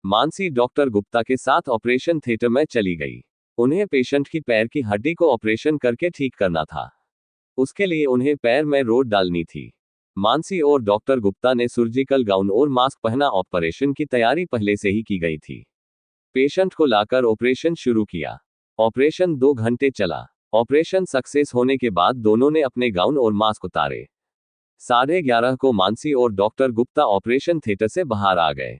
मानसी डॉक्टर गुप्ता के साथ ऑपरेशन थिएटर में चली गई। उन्हें पेशेंट की पैर की हड्डी को ऑपरेशन करके ठीक करना था। उसके लिए उन्हें पैर में रोड डालनी थी। मानसी और डॉक्टर गुप्ता ने सर्जिकल गाउन और मास्क पहना। ऑपरेशन की तैयारी पहले से ही की गई थी। पेशेंट को लाकर ऑपरेशन शुरू किया। ऑपरेशन 2 घंटे चला। ऑपरेशन सक्सेस होने के बाद दोनों ने अपने गाउन और मास्क उतारे। 11:30 को मानसी और डॉक्टर गुप्ता ऑपरेशन थिएटर से बाहर आ गए।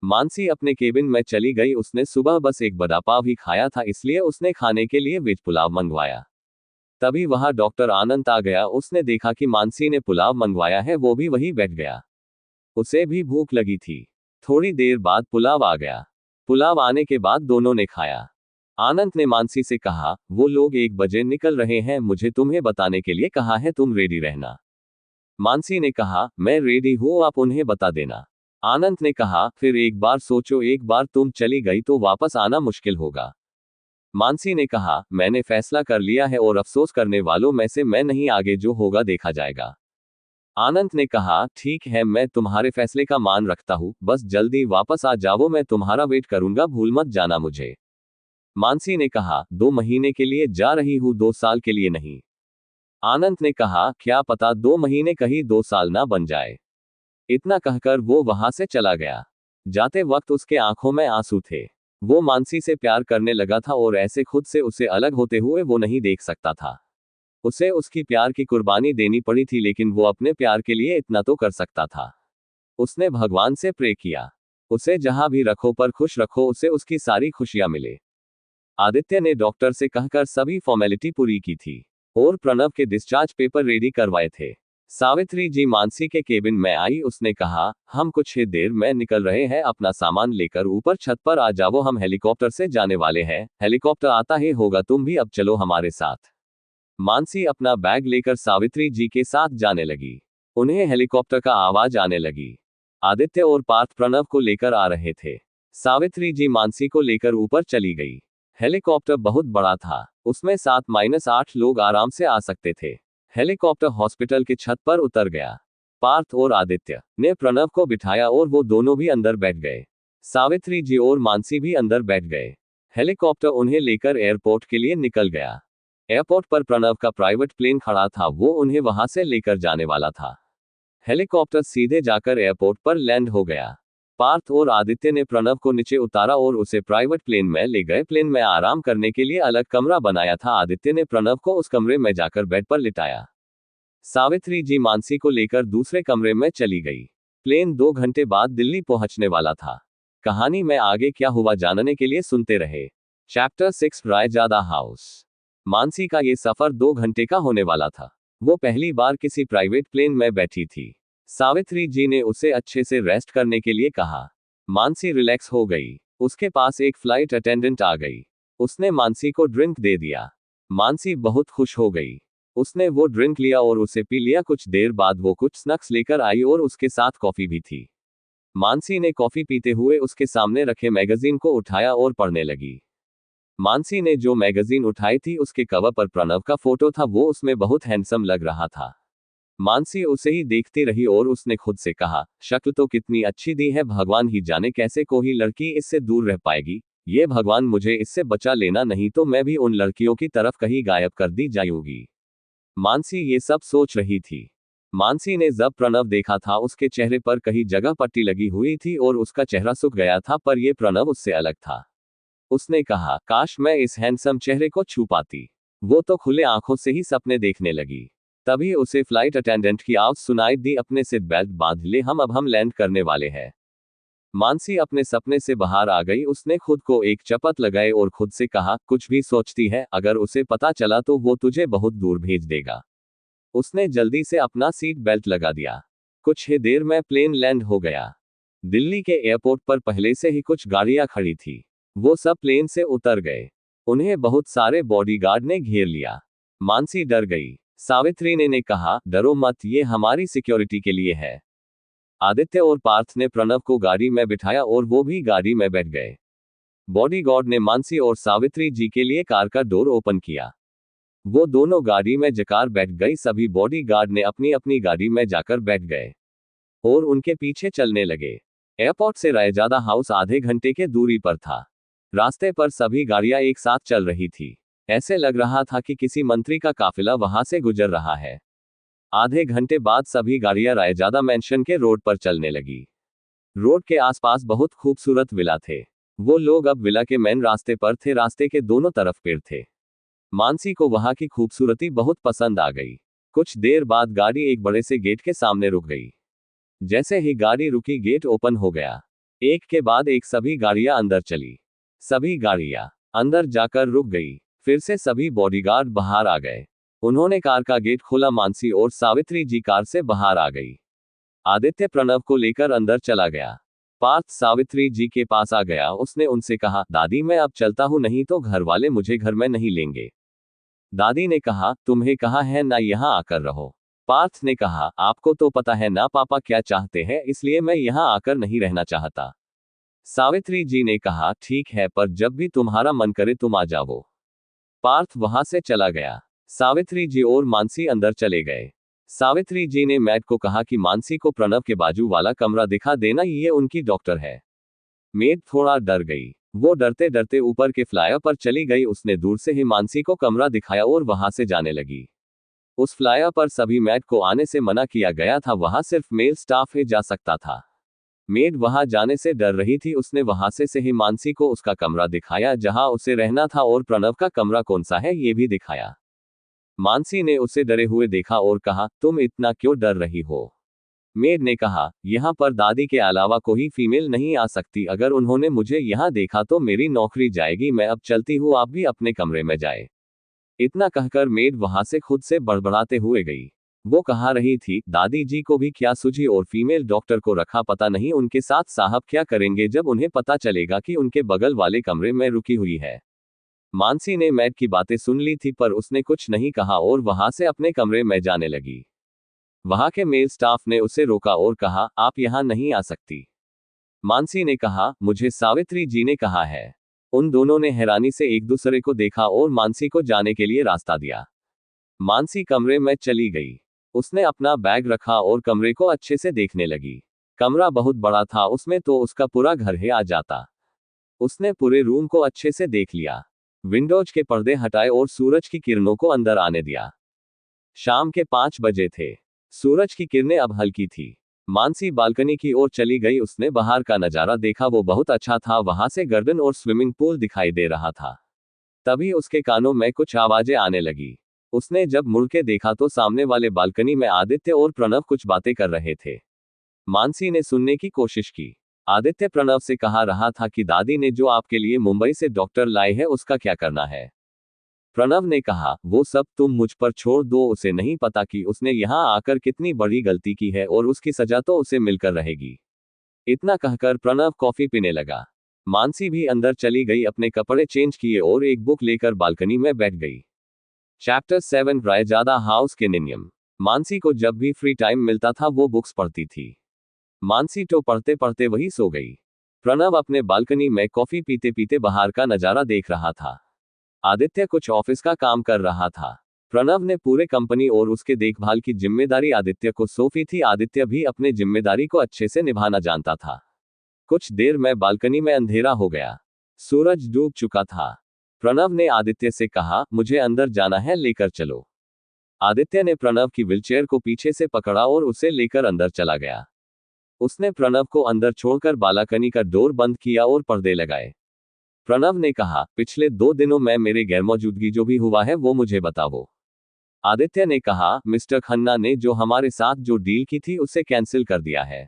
मानसी अपने केबिन में चली गई। उसने सुबह बस एक बड़ा पाव ही खाया था, इसलिए उसने खाने के लिए वेज पुलाव मंगवाया। तभी वहां डॉक्टर आनंद आ गया। उसने देखा कि मानसी ने पुलाव मंगवाया है, वो भी वहीं बैठ गया। उसे भी भूख लगी थी। थोड़ी देर बाद पुलाव आ गया। पुलाव आने के बाद दोनों ने खाया। आनंद ने मानसी से कहा, वो लोग 1 बजे निकल रहे हैं, मुझे तुम्हें बताने के लिए कहा है, तुम रेडी रहना। मानसी ने कहा, मैं रेडी हूं, आप उन्हें बता देना। आनंद ने कहा, फिर एक बार सोचो, एक बार तुम चली गई तो वापस आना मुश्किल होगा। मानसी ने कहा, मैंने फैसला कर लिया है और अफसोस करने वालों में से मैं नहीं, आगे जो होगा देखा जाएगा। आनंद ने कहा, ठीक है, मैं तुम्हारे फैसले का मान रखता हूँ, बस जल्दी वापस आ जाओ, मैं तुम्हारा वेट करूंगा, भूल मत जाना मुझे। मानसी ने कहा, 2 महीने के लिए जा रही हूँ, 2 साल के लिए नहीं। आनंद ने कहा, क्या पता 2 महीने कहीं 2 साल ना बन जाए। इतना कहकर वो वहां से चला गया। जाते वक्त उसके आंखों में आंसू थे। वो मानसी से प्यार करने लगा था और ऐसे खुद से उसे अलग होते हुए वो नहीं देख सकता था। उसे उसकी प्यार की कुर्बानी देनी पड़ी थी, लेकिन वो अपने प्यार के लिए इतना तो कर सकता था। उसने भगवान से प्रे किया, उसे जहां भी रखो पर खुश रखो, उसे उसकी सारी खुशियां मिले। आदित्य ने डॉक्टर से कहकर सभी फॉर्मेलिटी पूरी की थी और प्रणव के डिस्चार्ज पेपर रेडी करवाए थे। सावित्री जी मानसी के केबिन में आई। उसने कहा, हम कुछ ही देर में निकल रहे हैं, अपना सामान लेकर ऊपर छत पर आ जाओ, हम हेलीकॉप्टर से जाने वाले हैं, हेलीकॉप्टर आता ही होगा, तुम भी अब चलो हमारे साथ। मानसी अपना बैग लेकर सावित्री जी के साथ जाने लगी। उन्हें हेलीकॉप्टर का आवाज आने लगी। आदित्य और पार्थ प्रणव को लेकर आ रहे थे। सावित्री जी मानसी को लेकर ऊपर चली गई। हेलीकॉप्टर बहुत बड़ा था, उसमें 7-8 लोग आराम से आ सकते थे। हेलीकॉप्टर हॉस्पिटल के छत पर उतर गया। पार्थ और आदित्य ने प्रणव को बिठाया और वो दोनों भी अंदर बैठ गए। सावित्री जी और मानसी भी अंदर बैठ गए। हेलीकॉप्टर उन्हें लेकर एयरपोर्ट के लिए निकल गया। एयरपोर्ट पर प्रणव का प्राइवेट प्लेन खड़ा था, वो उन्हें वहां से लेकर जाने वाला था। हेलीकॉप्टर सीधे जाकर एयरपोर्ट पर लैंड हो गया। पार्थ और आदित्य ने प्रणव को नीचे उतारा और उसे प्राइवेट प्लेन में ले गए। प्लेन में आराम करने के लिए अलग कमरा बनाया था। आदित्य ने प्रणव को उस कमरे में जाकर बेड पर लिटाया। सावित्री जी मानसी को लेकर दूसरे कमरे में चली गई। प्लेन 2 घंटे बाद दिल्ली पहुंचने वाला था। कहानी में आगे क्या हुआ जानने के लिए सुनते रहे। Chapter 6 Raizada house. मानसी का ये सफर 2 घंटे का होने वाला था। वो पहली बार किसी प्राइवेट प्लेन में बैठी थी। सावित्री जी ने उसे अच्छे से रेस्ट करने के लिए कहा। मानसी रिलैक्स हो गई। उसके पास एक फ्लाइट अटेंडेंट आ गई। उसने मानसी को ड्रिंक दे दिया। मानसी बहुत खुश हो गई। उसने वो ड्रिंक लिया और उसे पी लिया। कुछ देर बाद वो कुछ स्नैक्स लेकर आई और उसके साथ कॉफी भी थी। मानसी ने कॉफी पीते हुए उसके सामने रखे मैगजीन को उठाया और पढ़ने लगी। मानसी ने जो मैगजीन उठाई थी उसके कवर पर प्रणव का फोटो था। वो उसमें बहुत हैंडसम लग रहा था। मानसी उसे ही देखती रही और उसने खुद से कहा, शक्ल तो कितनी अच्छी दी है, भगवान ही जाने कैसे कोई लड़की इससे दूर रह पाएगी। ये भगवान मुझे इससे बचा लेना, नहीं तो मैं भी उन लड़कियों की तरफ कहीं गायब कर दी जाऊंगी। मानसी ये सब सोच रही थी। मानसी ने जब प्रणव देखा था उसके चेहरे पर कहीं जगह पट्टी लगी हुई थी और उसका चेहरा सूख गया था, पर यह प्रणव उससे अलग था। उसने कहा, काश मैं इस हैंडसम चेहरे को छू पाती। वो तो खुले आंखों से ही सपने देखने लगी। तभी उसे फ्लाइट अटेंडेंट की आवाज सुनाई दी, अपने सीट बेल्ट बांध ले, हम अब लैंड करने वाले हैं। मानसी अपने सपने से बाहर आ गई। उसने खुद को एक चपत लगाए और खुद से कहा, कुछ भी सोचती है, अगर उसे पता चला तो वो तुझे बहुत दूर भेज देगा। उसने जल्दी से अपना सीट बेल्ट लगा दिया। कुछ ही देर में प्लेन लैंड हो गया। दिल्ली के एयरपोर्ट पर पहले से ही कुछ गाड़ियां खड़ी थी। वो सब प्लेन से उतर गए। उन्हें बहुत सारे बॉडीगार्ड ने घेर लिया। मानसी डर गई। सावित्री ने कहा, डरो मत, ये हमारी सिक्योरिटी के लिए है। आदित्य और पार्थ ने प्रणव को गाड़ी में बिठाया और वो भी गाड़ी में बैठ गए। बॉडीगार्ड ने मानसी और सावित्री जी के लिए कार का डोर ओपन किया। वो दोनों गाड़ी में जाकर बैठ गई। सभी बॉडीगार्ड ने अपनी अपनी गाड़ी में जाकर बैठ गए और उनके पीछे चलने लगे। एयरपोर्ट से रायजादा हाउस आधे घंटे के दूरी पर था। रास्ते पर सभी गाड़ियां एक साथ चल रही थी। ऐसे लग रहा था कि किसी मंत्री का काफिला वहां से गुजर रहा है। आधे घंटे बाद सभी गाड़ियां रायजादा मैंशन के रोड पर चलने लगी। रोड के आसपास बहुत खूबसूरत विला थे। वो लोग अब विला के मेन रास्ते पर थे। रास्ते के दोनों तरफ पेड़ थे। मानसी को वहां की खूबसूरती बहुत पसंद आ गई। कुछ देर बाद गाड़ी एक बड़े से गेट के सामने रुक गई। जैसे ही गाड़ी रुकी गेट ओपन हो गया। एक के बाद एक सभी गाड़ियां अंदर चली। सभी गाड़ियां अंदर जाकर रुक गई। फिर से सभी बॉडीगार्ड बाहर आ गए। उन्होंने कार का गेट खोला। मानसी और सावित्री जी कार से बाहर आ गई। आदित्य प्रणव को लेकर अंदर चला गया। पार्थ सावित्री जी के पास आ गया। उसने उनसे कहा, दादी मैं अब चलता हूं, नहीं तो घर वाले मुझे घर में नहीं लेंगे। दादी ने कहा, तुम्हें कहा है ना यहां आकर रहो। पार्थ ने कहा, आपको तो पता है ना पापा क्या चाहते हैं, इसलिए मैं यहां आकर नहीं रहना चाहता। सावित्री जी ने कहा, ठीक है, पर जब भी तुम्हारा मन करे तुम आ जाओ। पार्थ वहां से चला गया। सावित्री जी और मानसी अंदर चले गए। सावित्री जी ने मैट को कहा कि मानसी को प्रणव के बाजू वाला कमरा दिखा देना, ये उनकी डॉक्टर है। मेड थोड़ा डर गई। वो डरते डरते ऊपर के फ्लायर पर चली गई। उसने दूर से ही मानसी को कमरा दिखाया और वहां से जाने लगी। उस फ्लायर पर सभी मेड को आने से मना किया गया था। वहां सिर्फ मेल स्टाफ ही जा सकता था। मेड वहां जाने से डर रही थी। उसने वहां से ही मानसी को उसका कमरा दिखाया जहां उसे रहना था और प्रणव का कमरा कौन सा है ये भी दिखाया। मानसी ने उसे डरे हुए देखा और कहा, तुम इतना क्यों डर रही हो? मेड ने कहा, यहाँ पर दादी के अलावा कोई फीमेल नहीं आ सकती। अगर उन्होंने मुझे यहाँ देखा तो मेरी नौकरी जाएगी। मैं अब चलती हूँ, आप भी अपने कमरे में जाए। इतना कहकर मेड वहां से खुद से बड़बड़ाते हुए गई। वो कहा रही थी, दादी जी को भी क्या सूझी और फीमेल डॉक्टर को रखा, पता नहीं उनके साथ साहब क्या करेंगे जब उन्हें पता चलेगा कि उनके बगल वाले कमरे में रुकी हुई है। मानसी ने मैड की बातें सुन ली थी पर उसने कुछ नहीं कहा और वहां से अपने कमरे में जाने लगी। वहां के मेल स्टाफ ने उसे रोका और कहा, आप यहां नहीं आ सकती। मानसी ने कहा, मुझे सावित्री जी ने कहा है। उन दोनों ने हैरानी से एक दूसरे को देखा और मानसी को जाने के लिए रास्ता दिया। मानसी कमरे में चली गई। उसने अपना बैग रखा और कमरे को अच्छे से देखने लगी। कमरा बहुत बड़ा था, उसमें तो उसका पूरा घर ही आ जाता। उसने पूरे रूम को अच्छे से देख लिया। विंडोज के पर्दे हटाए और सूरज की किरणों को अंदर आने दिया। शाम के 5 बजे थे। सूरज की किरणें अब हल्की थी। मानसी बालकनी की ओर चली गई। उसने बाहर का नजारा देखा, वो बहुत अच्छा था। वहां से गार्डन और स्विमिंग पूल दिखाई दे रहा था। तभी उसके कानों में कुछ आवाजें आने लगी। उसने जब मुड़ के देखा तो सामने वाले बालकनी में आदित्य और प्रणव कुछ बातें कर रहे थे। मानसी ने सुनने की कोशिश की। आदित्य प्रणव से कहा रहा था कि दादी ने जो आपके लिए मुंबई से डॉक्टर लाए है उसका क्या करना है। प्रणव ने कहा, वो सब तुम मुझ पर छोड़ दो। उसे नहीं पता कि उसने यहाँ आकर कितनी बड़ी गलती की है और उसकी सजा तो उसे मिलकर रहेगी। इतना कहकर प्रणव कॉफी पीने लगा। मानसी भी अंदर चली गई, अपने कपड़े चेंज किए और एक बुक लेकर बालकनी में बैठ गई। चैप्टर 7 रायजादा हाउस के नियम। मानसी को जब भी फ्री टाइम मिलता था वो बुक्स पढ़ती थी। मानसी तो पढ़ते पढ़ते वही सो गई। प्रणव अपने बालकनी में कॉफी पीते पीते बाहर का नजारा देख रहा था। आदित्य कुछ ऑफिस का काम कर रहा था। प्रणव ने पूरे कंपनी और उसके देखभाल की जिम्मेदारी आदित्य को सौंपी थी। आदित्य भी अपने जिम्मेदारी को अच्छे से निभाना जानता था। कुछ देर में बालकनी में अंधेरा हो गया। सूरज डूब चुका था। प्रणव ने आदित्य से कहा, मुझे अंदर जाना है, लेकर चलो। आदित्य ने प्रणव की व्हीलचेयर को पीछे से पकड़ा और उसे लेकर अंदर चला गया। उसने प्रणव को अंदर छोड़कर बालकनी का डोर बंद किया और पर्दे लगाए। प्रणव ने कहा, पिछले 2 दिनों में मेरे गैरमौजूदगी जो भी हुआ है वो मुझे बताओ। आदित्य ने कहा, मिस्टर खन्ना ने जो हमारे साथ जो डील की थी उसे कैंसिल कर दिया है।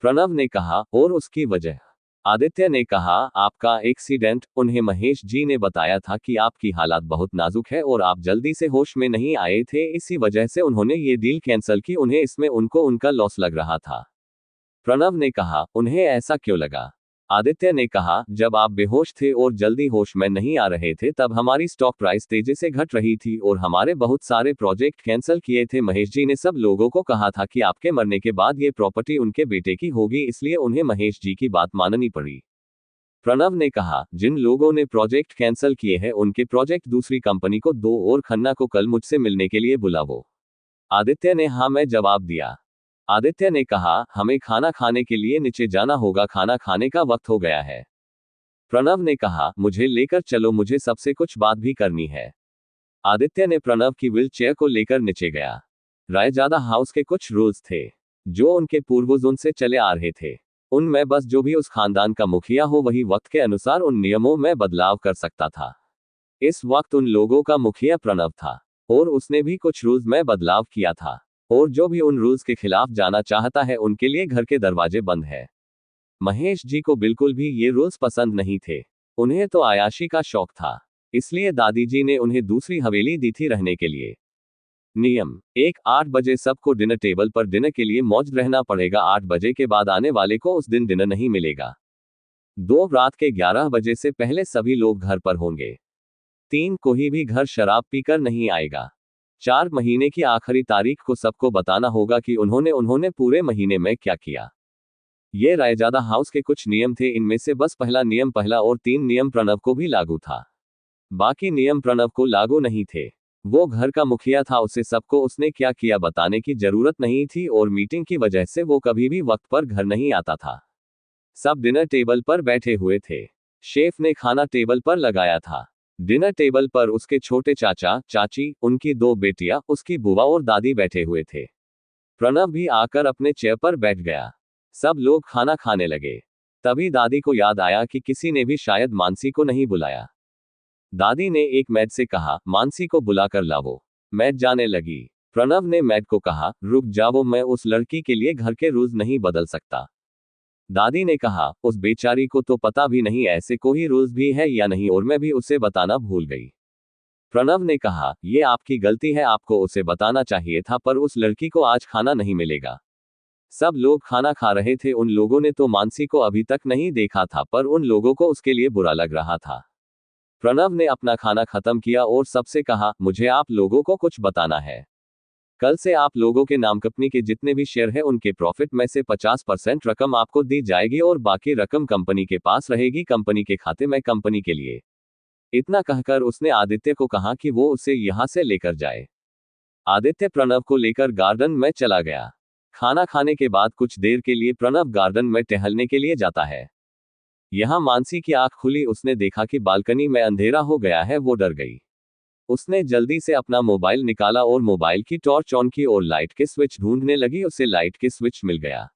प्रणव ने कहा, और उसकी वजह? आदित्य ने कहा, आपका एक्सीडेंट। उन्हें महेश जी ने बताया था कि आपकी हालत बहुत नाजुक है और आप जल्दी से होश में नहीं आए थे, इसी वजह से उन्होंने ये डील कैंसिल की। उन्हें इसमें उनको उनका लॉस लग रहा था। प्रणव ने कहा, उन्हें ऐसा क्यों लगा? आदित्य ने कहा, जब आप बेहोश थे और जल्दी होश में नहीं आ रहे थे तब हमारी स्टॉक प्राइस तेजी से घट रही थी और हमारे बहुत सारे प्रोजेक्ट कैंसिल किए थे। महेश जी ने सब लोगों को कहा था कि आपके मरने के बाद ये प्रॉपर्टी उनके बेटे की होगी, इसलिए उन्हें महेश जी की बात माननी पड़ी। प्रणव ने कहा, जिन लोगों ने प्रोजेक्ट कैंसिल किए हैं उनके प्रोजेक्ट दूसरी कंपनी को दो और खन्ना को कल मुझसे मिलने के लिए बुलाओ। आदित्य ने हाँ में जवाब दिया। आदित्य ने कहा, हमें खाना खाने के लिए नीचे जाना होगा, खाना खाने का वक्त हो गया है। प्रणव ने कहा, मुझे लेकर चलो, मुझे सबसे कुछ बात भी करनी है। आदित्य ने प्रणव की व्हील चेयर को लेकर नीचे गया। रायजादा हाउस के कुछ रूल्स थे जो उनके पूर्वजों से चले आ रहे थे। उनमें बस जो भी उस खानदान का मुखिया हो वही वक्त के अनुसार उन नियमों में बदलाव कर सकता था। इस वक्त उन लोगों का मुखिया प्रणव था और उसने भी कुछ रूल्स में बदलाव किया था और जो भी उन रूल्स के खिलाफ जाना चाहता है उनके लिए घर के दरवाजे बंद है। महेश जी को बिल्कुल भी ये रूल्स पसंद नहीं थे। उन्हें तो आयाशी का शौक था, इसलिए दादी जी ने उन्हें दूसरी हवेली दी थी रहने के लिए। नियम 1, 8 बजे सबको डिनर टेबल पर डिनर के लिए मौजूद रहना पड़ेगा। 8 बजे के बाद आने वाले को उस दिन डिनर नहीं मिलेगा। 2, रात के 11 बजे से पहले सभी लोग घर पर होंगे। 3, कोई भी घर शराब पीकर नहीं आएगा। 4, महीने की आखिरी तारीख को सबको बताना होगा कि उन्होंने पूरे महीने में क्या किया। ये रायजादा हाउस के कुछ नियम थे। इनमें से बस पहला और 3 नियम प्रणव को भी लागू था। बाकी नियम प्रणव को लागू नहीं थे। वो घर का मुखिया था, उसे सबको उसने क्या किया बताने की जरूरत नहीं थी और मीटिंग की वजह से वो कभी भी वक्त पर घर नहीं आता था। सब डिनर टेबल पर बैठे हुए थे। शेफ ने खाना टेबल पर लगाया था। डिनर टेबल पर उसके छोटे चाचा चाची, उनकी 2 बेटियां, उसकी बुआ और दादी बैठे हुए थे। प्रणव भी आकर अपने चेयर पर बैठ गया। सब लोग खाना खाने लगे। तभी दादी को याद आया कि किसी ने भी शायद मानसी को नहीं बुलाया। दादी ने एक मैड से कहा, मानसी को बुलाकर लाओ। मैड जाने लगी। प्रणव ने मैड को कहा, रुक जाओ, मैं उस लड़की के लिए घर के रूल्स नहीं बदल सकता। दादी ने कहा, उस बेचारी को तो पता भी नहीं ऐसे कोई रूल्स भी है या नहीं और मैं भी उसे बताना भूल गई। प्रणव ने कहा, ये आपकी गलती है, आपको उसे बताना चाहिए था, पर उस लड़की को आज खाना नहीं मिलेगा। सब लोग खाना खा रहे थे। उन लोगों ने तो मानसी को अभी तक नहीं देखा था, पर उन लोगों को उसके लिए बुरा लग रहा था। प्रणव ने अपना खाना खत्म किया और सबसे कहा, मुझे आप लोगों को कुछ बताना है। कल से आप लोगों के नाम कंपनी के जितने भी शेयर हैं उनके प्रॉफिट में से 50% रकम आपको दी जाएगी और बाकी रकम कंपनी के पास रहेगी, कंपनी के खाते में, कंपनी के लिए। इतना कहकर उसने आदित्य को कहा कि वो उसे यहां से लेकर जाए। आदित्य प्रणव को लेकर गार्डन में चला गया। खाना खाने के बाद कुछ देर के लिए प्रणव गार्डन में टहलने के लिए जाता है। यहां मानसी की आंख खुली। उसने देखा कि बालकनी में अंधेरा हो गया है। वो डर गई। उसने जल्दी से अपना मोबाइल निकाला और मोबाइल की टॉर्च ऑन की और लाइट के स्विच ढूंढने लगी। उसे लाइट के स्विच मिल गया।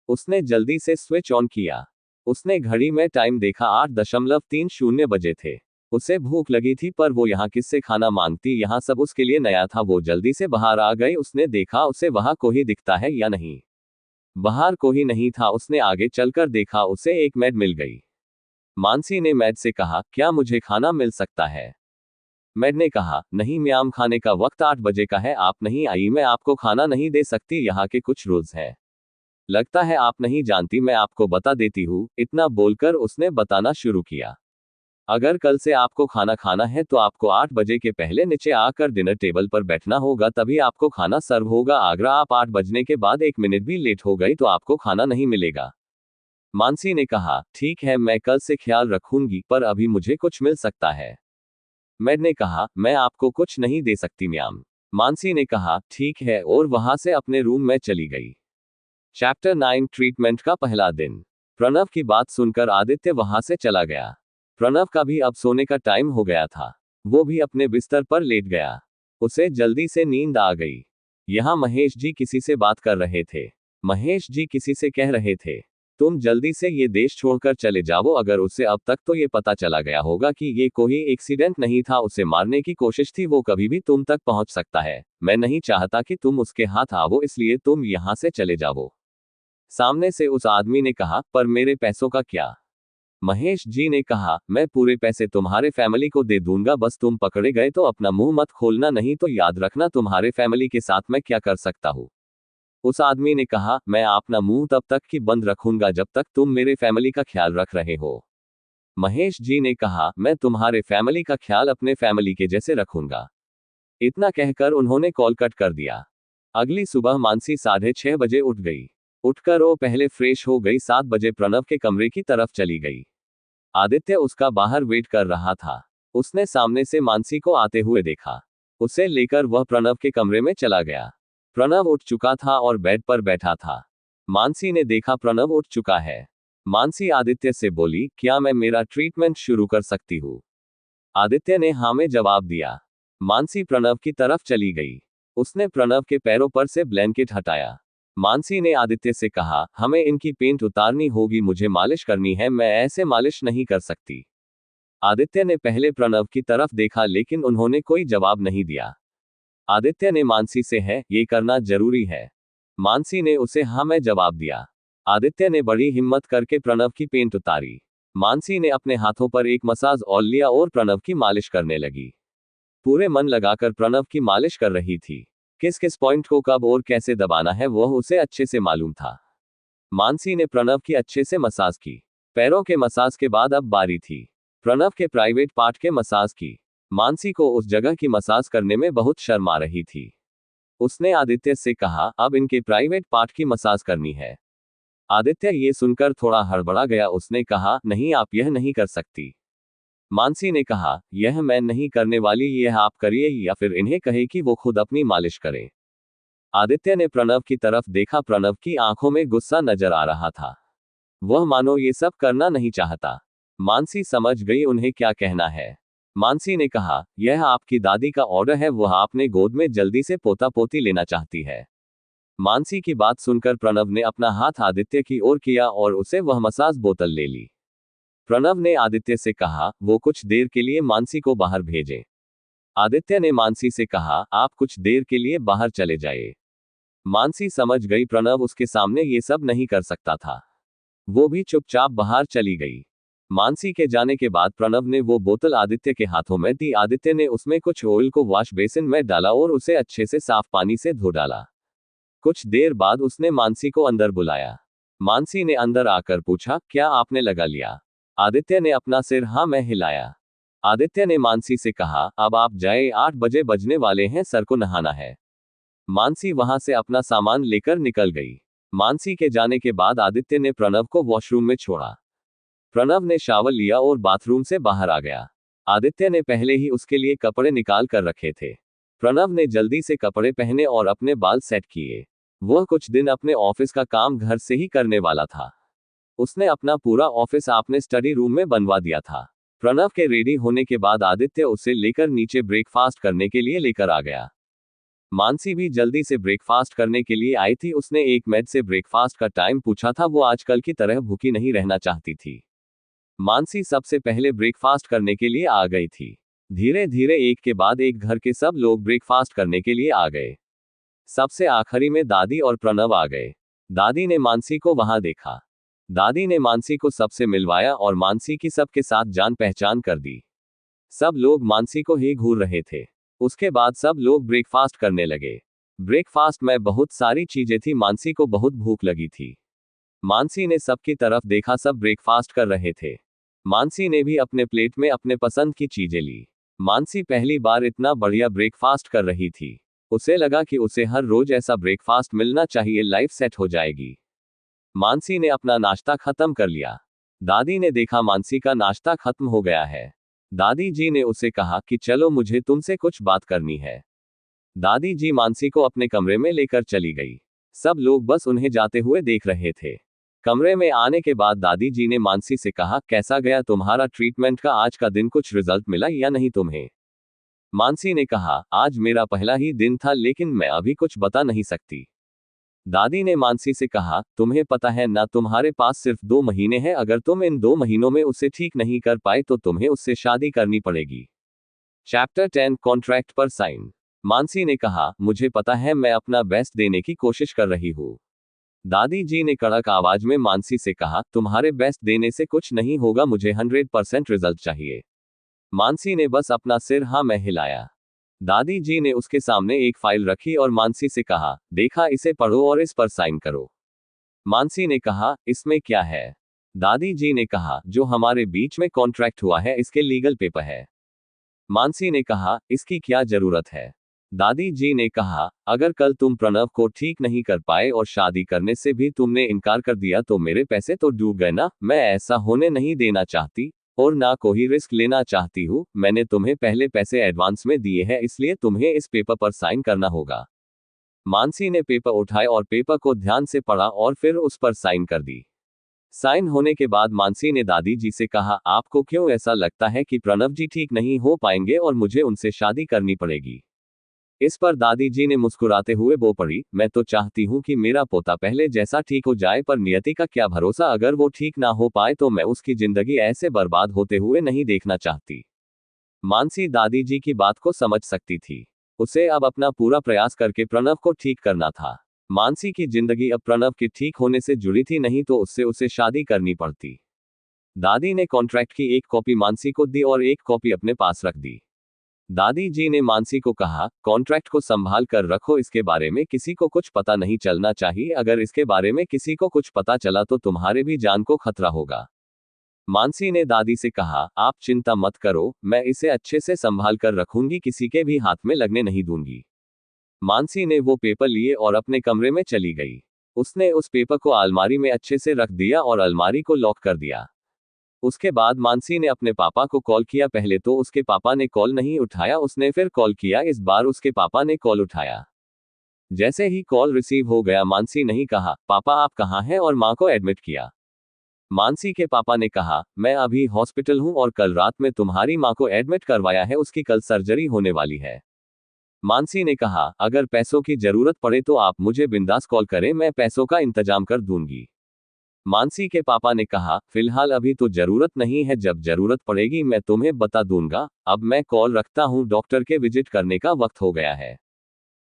उसने जल्दी से स्विच ऑन किया। उसने घड़ी में टाइम देखा, 8:30 बजे थे। उसे भूख लगी थी, पर वो यहाँ किससे खाना मांगती, यहाँ सब उसके लिए नया था। वो जल्दी से बाहर आ गई। उसने देखा उसे वहां कोई दिखता है या नहीं। बाहर कोई नहीं था। उसने आगे चलकर देखा, उसे एक मैड मिल गई। मानसी ने मैड से कहा, क्या मुझे खाना मिल सकता है? मैड ने कहा, नहीं मैम, खाने का वक्त 8 बजे का है, आप नहीं आई, मैं आपको खाना नहीं दे सकती, यहाँ के कुछ रूल्स हैं। लगता है आप नहीं जानती, मैं आपको बता देती हूँ। इतना बोलकर उसने बताना शुरू किया। अगर कल से आपको खाना खाना है तो आपको 8 बजे के पहले नीचे आकर डिनर टेबल पर बैठना होगा, तभी आपको खाना सर्व होगा। अगर आप 8 बजने के बाद 1 मिनट भी लेट हो गई तो आपको खाना नहीं मिलेगा। मानसी ने कहा, ठीक है, मैं कल से ख्याल रखूंगी, पर अभी मुझे कुछ मिल सकता है? मैड ने कहा, मैं आपको कुछ नहीं दे सकती मैम। मानसी ने कहा, ठीक है, और वहां से अपने रूम में चली गई। चैप्टर 9, ट्रीटमेंट का पहला दिन। प्रणव की बात सुनकर आदित्य वहां से चला गया। प्रणव का भी अब सोने का टाइम हो गया था। वो भी अपने बिस्तर पर लेट गया। उसे जल्दी से नींद आ गई। यहाँ महेश जी किसी से बात कर रहे थे। महेश जी किसी से कह रहे थे, तुम जल्दी से ये देश छोड़कर चले जाओ। अगर उसे अब तक तो ये पता चला गया होगा कि ये कोई एक्सीडेंट नहीं था, उसे मारने की कोशिश थी, वो कभी भी तुम तक पहुंच सकता है। मैं नहीं चाहता कि तुम उसके हाथ आओ, इसलिए तुम यहां से चले जाओ। सामने से उस आदमी ने कहा, पर मेरे पैसों का क्या? महेश जी ने कहा, मैं पूरे पैसे तुम्हारे फैमिली को दे दूंगा, बस तुम पकड़े गए तो अपना मुंह मत खोलना, नहीं तो याद रखना तुम्हारे फैमिली के साथ मैं क्या कर सकता हूँ। उस आदमी ने कहा, मैं अपना मुंह तब तक की बंद रखूंगा जब तक तुम मेरे फैमिली का ख्याल रख रहे हो। महेश जी ने कहा, मैं तुम्हारे फैमिली का ख्याल अपने फैमिली के जैसे रखूंगा। इतना कहकर उन्होंने कॉल कट कर दिया। अगली सुबह मानसी 6:30 बजे उठ गई। उठकर वो पहले फ्रेश हो गई। 7 बजे प्रणव के कमरे की तरफ चली गई। आदित्य उसका बाहर वेट कर रहा था। उसने सामने से मानसी को आते हुए देखा। उसे लेकर वह प्रणव के कमरे में चला गया। प्रणव उठ चुका था और बेड पर बैठा था। मानसी ने देखा प्रणव उठ चुका है। मानसी आदित्य से बोली, क्या मैं मेरा ट्रीटमेंट शुरू कर सकती हूँ? आदित्य ने हाँ में जवाब दिया। मानसी प्रणव की तरफ चली गई। उसने प्रणव के पैरों पर से ब्लैंकेट हटाया। मानसी ने आदित्य से कहा, हमें इनकी पेंट उतारनी होगी, मुझे मालिश करनी है, मैं ऐसे मालिश नहीं कर सकती। आदित्य ने पहले प्रणव की तरफ देखा लेकिन उन्होंने कोई जवाब नहीं दिया। आदित्य ने मानसी से है ये करना जरूरी है। मानसी ने उसे हाँ में जवाब दिया। आदित्य ने बड़ी हिम्मत करके प्रणव की पेंट उतारी। मानसी ने अपने हाथों पर एक मसाज ऑयल लिया और प्रणव की मालिश करने लगी। पूरे मन लगाकर प्रणव की मालिश कर रही थी। किस किस पॉइंट को कब और कैसे दबाना है वह उसे अच्छे से मालूम था। मानसी ने प्रणव की अच्छे से मसाज की। पैरों के मसाज के बाद अब बारी थी प्रणव के प्राइवेट पार्ट के मसाज की। मानसी को उस जगह की मसाज करने में बहुत शर्म आ रही थी। उसने आदित्य से कहा अब इनके प्राइवेट पार्ट की मसाज करनी है। आदित्य ये सुनकर थोड़ा हड़बड़ा गया। उसने कहा नहीं आप यह नहीं कर सकती। मानसी ने कहा यह मैं नहीं करने वाली, यह आप करिए या फिर इन्हें कहे कि वो खुद अपनी मालिश करें। आदित्य ने प्रणव की तरफ देखा। प्रणव की आंखों में गुस्सा नजर आ रहा था। वह मानो ये सब करना नहीं चाहता। मानसी समझ गई उन्हें क्या कहना है। मानसी ने कहा यह आपकी दादी का ऑर्डर है, वह आपने गोद में जल्दी से पोता पोती लेना चाहती है। मानसी की बात सुनकर प्रणव ने अपना हाथ आदित्य की ओर किया और उसे वह मसाज बोतल ले ली। प्रणव ने आदित्य से कहा वो कुछ देर के लिए मानसी को बाहर भेजे। आदित्य ने मानसी से कहा आप कुछ देर के लिए बाहर चले जाइए। मानसी समझ गई प्रणव उसके सामने ये सब नहीं कर सकता था। वो भी चुपचाप बाहर चली गई। मानसी के जाने के बाद प्रणव ने वो बोतल आदित्य के हाथों में दी। आदित्य ने उसमें कुछ ऑयल को वॉश बेसिन में डाला और उसे अच्छे से साफ पानी से धो डाला। कुछ देर बाद उसने मानसी को अंदर बुलाया। मानसी ने अंदर आकर पूछा क्या आपने लगा लिया। आदित्य ने अपना सिर हाँ में हिलाया। आदित्य ने मानसी से कहा अब आप जाए, 8 बजे बजने वाले हैं, सर को नहाना है। मानसी वहां से अपना सामान लेकर निकल गई। मानसी के जाने के बाद आदित्य ने प्रणव को वॉशरूम में छोड़ा। प्रणव ने शावर लिया और बाथरूम से बाहर आ गया। आदित्य ने पहले ही उसके लिए कपड़े निकाल कर रखे थे। प्रणव ने जल्दी से कपड़े पहने और अपने बाल सेट किए। वह कुछ दिन अपने ऑफिस का काम घर से ही करने वाला था। उसने अपना पूरा ऑफिस अपने स्टडी रूम में बनवा दिया था। प्रणव के रेडी होने के बाद आदित्य उसे लेकर नीचे ब्रेकफास्ट करने के लिए लेकर आ गया। मानसी भी जल्दी से ब्रेकफास्ट करने के लिए आई थी। उसने एक मेड से ब्रेकफास्ट का टाइम पूछा था। वो आजकल की तरह भूखी नहीं रहना चाहती थी। मानसी सबसे पहले ब्रेकफास्ट करने के लिए आ गई थी। धीरे धीरे एक के बाद एक घर के सब लोग ब्रेकफास्ट करने के लिए आ गए। सबसे आखिरी में दादी और प्रणव आ गए। दादी ने मानसी को वहां देखा। दादी ने मानसी को सबसे मिलवाया और मानसी की सबके साथ जान पहचान कर दी। सब लोग मानसी को ही घूर रहे थे। उसके बाद सब लोग ब्रेकफास्ट करने लगे। ब्रेकफास्ट में बहुत सारी चीजें थी। मानसी को बहुत भूख लगी थी। मानसी ने सबकी तरफ देखा, सब ब्रेकफास्ट कर रहे थे। मानसी ने भी अपने प्लेट में अपने पसंद की चीजें ली। मानसी पहली बार इतना बढ़िया ब्रेकफास्ट कर रही थी। उसे लगा कि उसे हर रोज ऐसा ब्रेकफास्ट मिलना चाहिए, लाइफ सेट हो जाएगी। मानसी ने अपना नाश्ता खत्म कर लिया। दादी ने देखा मानसी का नाश्ता खत्म हो गया है। दादी जी ने उसे कहा कि चलो मुझे तुमसे कुछ बात करनी है। दादी जी मानसी को अपने कमरे में लेकर चली गई। सब लोग बस उन्हें जाते हुए देख रहे थे। कमरे में आने के बाद दादी जी ने मानसी से कहा कैसा गया तुम्हारा ट्रीटमेंट का आज का दिन, कुछ रिजल्ट मिला या नहीं तुम्हें। मानसी ने कहा आज मेरा पहला ही दिन था लेकिन मैं अभी कुछ बता नहीं सकती। दादी ने मानसी से कहा तुम्हें पता है ना, तुम्हारे पास सिर्फ 2 महीने हैं। अगर तुम इन 2 महीनों में उसे ठीक नहीं कर पाए तो तुम्हें उससे शादी करनी पड़ेगी। चैप्टर 10 कॉन्ट्रैक्ट पर साइन। मानसी ने कहा मुझे पता है, मैं अपना बेस्ट देने की कोशिश कर रही हूँ। दादी जी ने कड़क आवाज में मानसी से कहा तुम्हारे बेस्ट देने से कुछ नहीं होगा, मुझे 100% रिजल्ट चाहिए। मानसी ने बस अपना सिर हाँ में हिलाया। दादी जी ने उसके सामने एक फाइल रखी और मानसी से कहा देखा, इसे पढ़ो और इस पर साइन करो। मानसी ने कहा इसमें क्या है। दादी जी ने कहा जो हमारे बीच में कॉन्ट्रैक्ट हुआ है इसके लीगल पेपर है। मानसी ने कहा इसकी क्या जरूरत है। दादी जी ने कहा अगर कल तुम प्रणव को ठीक नहीं कर पाए और शादी करने से भी तुमने इनकार कर दिया तो मेरे पैसे तो डूब गए ना। मैं ऐसा होने नहीं देना चाहती और ना कोई रिस्क लेना चाहती हूँ। मैंने तुम्हें पहले पैसे एडवांस में दिए हैं, इसलिए तुम्हें इस पेपर पर साइन करना होगा। मानसी ने पेपर उठाए और पेपर को ध्यान से पढ़ा और फिर उस पर साइन कर दी। साइन होने के बाद मानसी ने दादी जी से कहा आपको क्यों ऐसा लगता है कि प्रणव जी ठीक नहीं हो पाएंगे और मुझे उनसे शादी करनी पड़ेगी। इस पर दादी जी ने मुस्कुराते हुए बो पड़ी, मैं तो चाहती हूँ कि मेरा पोता पहले जैसा ठीक हो जाए, पर नियति का क्या भरोसा, अगर वो ठीक ना हो पाए तो मैं उसकी जिंदगी ऐसे बर्बाद होते हुए नहीं देखना चाहती। मानसी दादी जी की बात को समझ सकती थी। उसे अब अपना पूरा प्रयास करके प्रणव को ठीक करना था। मानसी की जिंदगी अब प्रणव के ठीक होने से जुड़ी थी, नहीं तो उससे उसे शादी करनी पड़ती। दादी ने कॉन्ट्रैक्ट की एक कॉपी मानसी को दी और एक कॉपी अपने पास रख दी। दादी जी ने मानसी को कहा, कॉन्ट्रैक्ट को संभाल कर रखो, इसके बारे में किसी को कुछ पता नहीं चलना चाहिए, अगर इसके बारे में किसी को कुछ पता चला तो तुम्हारे भी जान को खतरा होगा। मानसी ने दादी से कहा, आप चिंता मत करो, मैं इसे अच्छे से संभाल कर रखूंगी, किसी के भी हाथ में लगने नहीं दूंगी। मानसी ने वो पेपर लिए और अपने कमरे में चली गई। उसने उस पेपर को अलमारी में अच्छे से रख दिया और अलमारी को लॉक कर दिया। उसके बाद मानसी ने अपने पापा को कॉल किया। पहले तो उसके पापा ने कॉल नहीं उठाया, उसने फिर कॉल किया। इस बार उसके पापा ने कॉल उठाया। जैसे ही कॉल रिसीव हो गया, मानसी ने ही कहा, पापा आप कहाँ हैं, और माँ को एडमिट किया। मानसी के पापा ने कहा, मैं अभी हॉस्पिटल हूँ और कल रात में तुम्हारी माँ को एडमिट करवाया है, उसकी कल सर्जरी होने वाली है। मानसी ने कहा, अगर पैसों की जरूरत पड़े तो आप मुझे बिंदास कॉल करें, मैं पैसों का इंतजाम कर दूंगी। मानसी के पापा ने कहा, फिलहाल अभी तो जरूरत नहीं है, जब जरूरत पड़ेगी मैं तुम्हें बता दूंगा, अब मैं कॉल रखता हूँ, डॉक्टर के विजिट करने का वक्त हो गया है।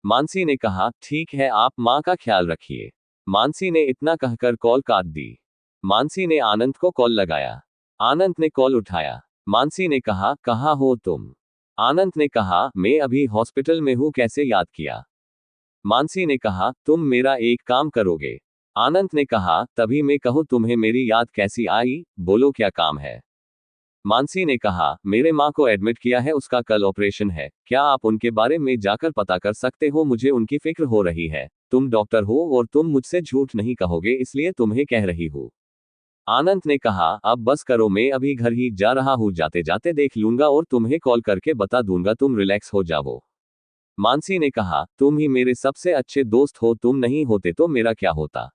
मानसी ने कहा, ठीक है, आप माँ का ख्याल रखिए। मानसी ने इतना कहकर कॉल काट दी। मानसी ने आनंद को कॉल लगाया। आनंद ने कॉल उठाया। मानसी ने कहा, कहाँ हो तुम? आनंद ने कहा, मैं अभी हॉस्पिटल में हूँ, कैसे याद किया? मानसी ने कहा, तुम मेरा एक काम करोगे? आनंद ने कहा, तभी मैं कहूँ तुम्हें मेरी याद कैसी आई, बोलो क्या काम है? मानसी ने कहा, मेरे माँ को एडमिट किया है, उसका कल ऑपरेशन है, क्या आप उनके बारे में जाकर पता कर सकते हो? मुझे उनकी फिक्र हो रही है। तुम डॉक्टर हो और तुम मुझसे झूठ नहीं कहोगे, इसलिए तुम्हें कह रही हूँ। आनंद ने कहा, अब बस करो, मैं अभी घर ही जा रहा हूँ, जाते जाते देख लूंगा और तुम्हें कॉल करके बता दूंगा, तुम रिलैक्स हो जाओ। मानसी ने कहा, तुम ही मेरे सबसे अच्छे दोस्त हो, तुम नहीं होते तो मेरा क्या होता?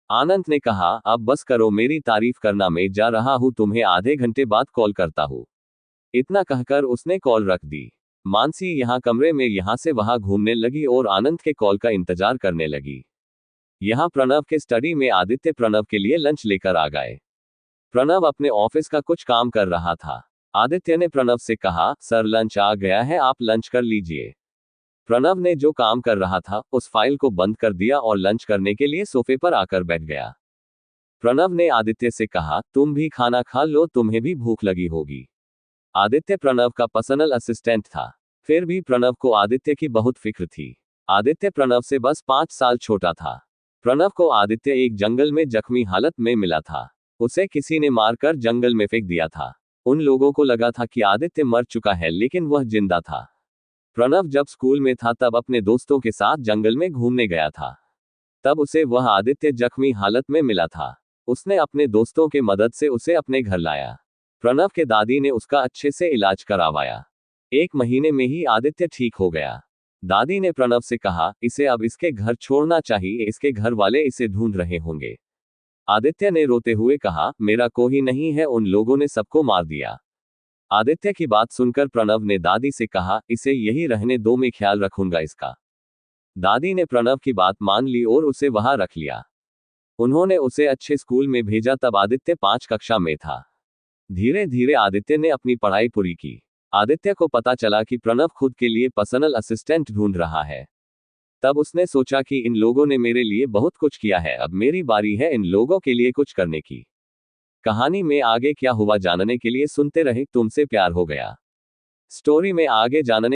आनंद ने कहा, अब बस करो, मेरी तारीफ करना, मैं जा रहा हूं, तुम्हें आधे घंटे बाद कॉल करता हूं। इतना कहकर उसने कॉल रख दी। मानसी यहाँ कमरे में यहाँ से वहां घूमने लगी और आनंद के कॉल का इंतजार करने लगी। यहाँ प्रणव के स्टडी में आदित्य प्रणव के लिए लंच लेकर आ गए। प्रणव अपने ऑफिस का कुछ काम कर रहा था। आदित्य ने प्रणव से कहा, सर लंच आ गया है, आप लंच कर लीजिए। प्रणव ने जो काम कर रहा था उस फाइल को बंद कर दिया और लंच करने के लिए सोफे पर आकर बैठ गया। प्रणव ने आदित्य से कहा, तुम भी खाना खा लो, तुम्हें भी भूख लगी होगी। आदित्य प्रणव का पर्सनल असिस्टेंट था, फिर भी प्रणव को आदित्य की बहुत फिक्र थी। आदित्य प्रणव से बस 5 साल छोटा था। प्रणव को आदित्य एक जंगल में जख्मी हालत में मिला था। उसे किसी ने मारकर जंगल में फेंक दिया था। उन लोगों को लगा था कि आदित्य मर चुका है, लेकिन वह जिंदा था। प्रणव जब स्कूल में था तब अपने दोस्तों के साथ जंगल में घूमने गया था। तब उसे वह आदित्य जख्मी हालत में मिला था। उसने अपने दोस्तों के मदद से उसे अपने घर लाया। प्रणव के दादी ने उसका अच्छे से इलाज करवाया। 1 महीने में ही आदित्य ठीक हो गया। दादी ने प्रणव से कहा, इसे अब इसके घर छोड़ना चाहिए, इसके घर वाले इसे ढूंढ रहे होंगे। आदित्य ने रोते हुए कहा, मेरा कोई नहीं है, उन लोगों ने सबको मार दिया। आदित्य की बात सुनकर प्रणव ने दादी से कहा, इसे यही रहने दो, मैं ख्याल रखूंगा इसका। दादी ने प्रणव की बात मान ली और उसे वहां रख लिया। उन्होंने उसे अच्छे स्कूल में भेजा। तब आदित्य 5 कक्षा में था। धीरे धीरे आदित्य ने अपनी पढ़ाई पूरी की। आदित्य को पता चला कि प्रणव खुद के लिए पर्सनल असिस्टेंट ढूंढ रहा है। तब उसने सोचा कि इन लोगों ने मेरे लिए बहुत कुछ किया है, अब मेरी बारी है इन लोगों के लिए कुछ करने की। कहानी में आगे क्या हुआ जानने के लिए सुनते रहे तुमसे प्यार हो गया। स्टोरी में आगे जानने